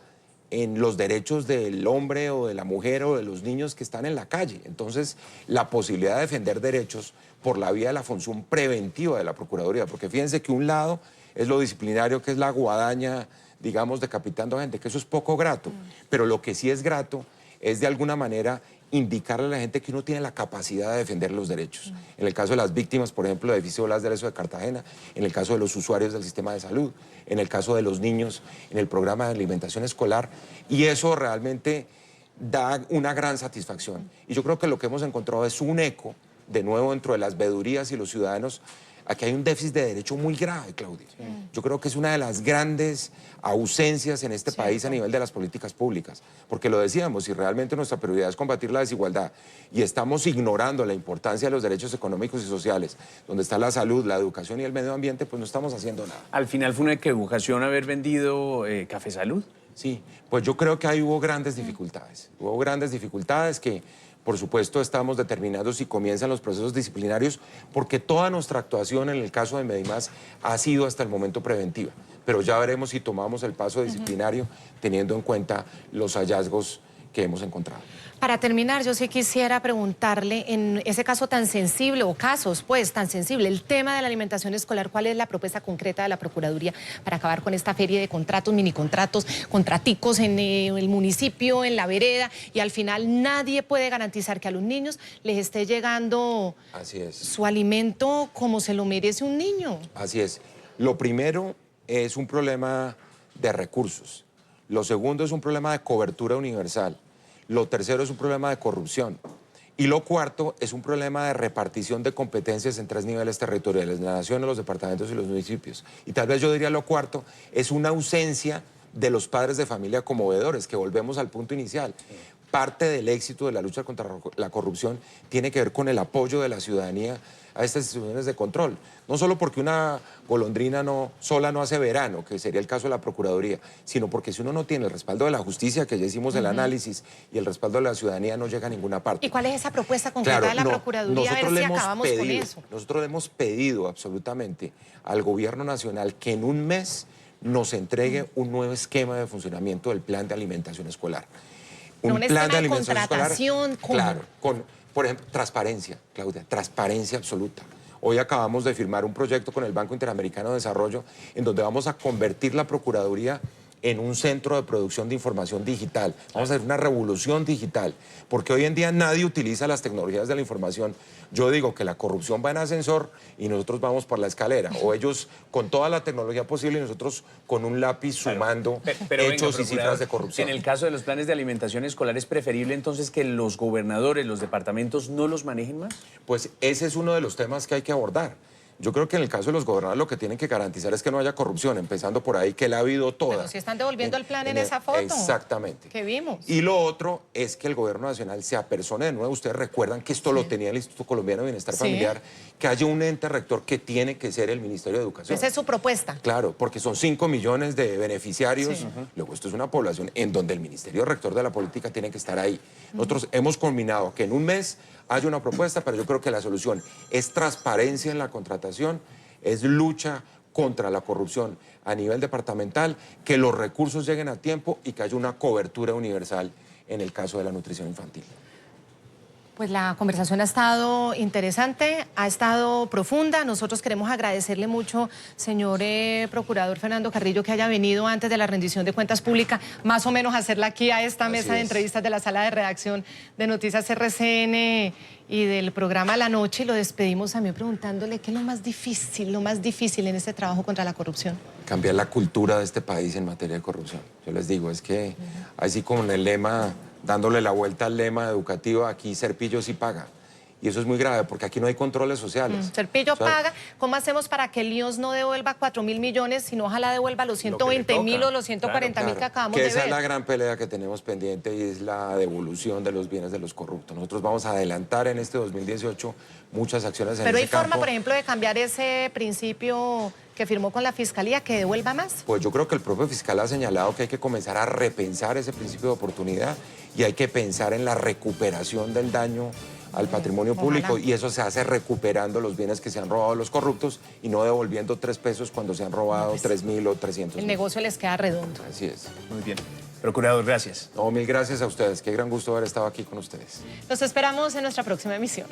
en los derechos del hombre o de la mujer o de los niños que están en la calle. Entonces, la posibilidad de defender derechos por la vía de la función preventiva de la Procuraduría, porque fíjense que un lado es lo disciplinario, que es la guadaña, digamos, decapitando a gente, que eso es poco grato, pero lo que sí es grato es de alguna manera indicarle a la gente que uno tiene la capacidad de defender los derechos. En el caso de las víctimas, por ejemplo, del edificio Blas de Lezo de Cartagena, en el caso de los usuarios del sistema de salud, en el caso de los niños, en el programa de alimentación escolar, y eso realmente da una gran satisfacción. Y yo creo que lo que hemos encontrado es un eco, de nuevo, dentro de las veedurías y los ciudadanos, Aquí hay un déficit de derecho muy grave, Claudia. Yo creo que es una de las grandes ausencias en este país a nivel de las políticas públicas. Porque lo decíamos, si realmente nuestra prioridad es combatir la desigualdad y estamos ignorando la importancia de los derechos económicos y sociales, donde está la salud, la educación y el medio ambiente, pues no estamos haciendo nada. Al final fue una equivocación haber vendido Café Salud. Sí, pues yo creo que ahí hubo grandes dificultades. Hubo grandes dificultades que, por supuesto, estamos determinando si comienzan los procesos disciplinarios, porque toda nuestra actuación en el caso de Medimás ha sido hasta el momento preventiva. Pero ya veremos si tomamos el paso disciplinario teniendo en cuenta los hallazgos que hemos encontrado. Para terminar, yo sí quisiera preguntarle, en ese caso tan sensible, o casos pues tan sensible, el tema de la alimentación escolar, ¿cuál es la propuesta concreta de la Procuraduría para acabar con esta feria de contratos, minicontratos, contraticos en el municipio, en la vereda, y al final nadie puede garantizar que a los niños les esté llegando su alimento como se lo merece un niño? Así es. Lo primero es un problema de recursos. Lo segundo es un problema de cobertura universal. Lo tercero es un problema de corrupción. Y lo cuarto es un problema de repartición de competencias en 3 niveles territoriales, la nación, los departamentos y los municipios. Y tal vez yo diría lo cuarto, es una ausencia de los padres de familia como veedores, que volvemos al punto inicial. Parte del éxito de la lucha contra la corrupción tiene que ver con el apoyo de la ciudadanía a estas instituciones de control. No solo porque una golondrina sola no hace verano, que sería el caso de la Procuraduría, sino porque si uno no tiene el respaldo de la justicia, que ya hicimos el análisis, y el respaldo de la ciudadanía, no llega a ninguna parte. ¿Y cuál es esa propuesta concreta de la Procuraduría? A ver si acabamos con eso. Nosotros le hemos pedido absolutamente al Gobierno Nacional que en un mes nos entregue un nuevo esquema de funcionamiento del plan de alimentación escolar. Un plan de alimentación escolar, claro, por ejemplo, transparencia, Claudia, transparencia absoluta. Hoy acabamos de firmar un proyecto con el Banco Interamericano de Desarrollo en donde vamos a convertir la Procuraduría en un centro de producción de información digital. Vamos a hacer una revolución digital, porque hoy en día nadie utiliza las tecnologías de la información. Yo digo que la corrupción va en ascensor y nosotros vamos por la escalera, o ellos con toda la tecnología posible y nosotros con un lápiz sumando hechos y cifras de corrupción. En el caso de los planes de alimentación escolar, ¿es preferible entonces que los gobernadores, los departamentos no los manejen más? Pues ese es uno de los temas que hay que abordar. Yo creo que en el caso de los gobernadores lo que tienen que garantizar es que no haya corrupción, empezando por ahí, que la ha habido toda. Pero si están devolviendo el plan en esa foto. Exactamente. Que vimos. Y lo otro es que el gobierno nacional se apersone de nuevo. Ustedes recuerdan que esto lo tenía el Instituto Colombiano de Bienestar Familiar, que haya un ente rector que tiene que ser el Ministerio de Educación. Esa es su propuesta. Claro, porque son 5 millones de beneficiarios. Luego esto es una población en donde el Ministerio Rector de la Política tiene que estar ahí. Nosotros hemos combinado que en un mes haya una propuesta, pero yo creo que la solución es transparencia en la contratación, es lucha contra la corrupción a nivel departamental, que los recursos lleguen a tiempo y que haya una cobertura universal en el caso de la nutrición infantil. Pues la conversación ha estado interesante, ha estado profunda. Nosotros queremos agradecerle mucho, señor Procurador Fernando Carrillo, que haya venido antes de la rendición de cuentas públicas, más o menos a hacerla aquí a esta mesa de entrevistas de la sala de redacción de Noticias RCN y del programa La Noche. Y lo despedimos también preguntándole qué es lo más difícil en este trabajo contra la corrupción. Cambiar la cultura de este país en materia de corrupción. Yo les digo, es que así como en el lema, dándole la vuelta al lema educativo, aquí Serpillo sí paga. Y eso es muy grave, porque aquí no hay controles sociales. Serpillo paga. ¿Cómo hacemos para que el IOS no devuelva 4.000 millones, sino ojalá devuelva los 120.000 o los 140.000 que acabamos de ver? Esa es la gran pelea que tenemos pendiente y es la devolución de los bienes de los corruptos. Nosotros vamos a adelantar en este 2018 muchas acciones en ese campo. ¿Pero hay forma, por ejemplo, de cambiar ese principio que firmó con la Fiscalía, que devuelva más? Pues yo creo que el propio fiscal ha señalado que hay que comenzar a repensar ese principio de oportunidad y hay que pensar en la recuperación del daño al patrimonio público, y eso se hace recuperando los bienes que se han robado los corruptos y no devolviendo 3 pesos cuando se han robado 3.000 o 300. El negocio les queda redondo. Así es. Muy bien. Procurador, gracias. No, mil gracias a ustedes. Qué gran gusto haber estado aquí con ustedes. Los esperamos en nuestra próxima emisión.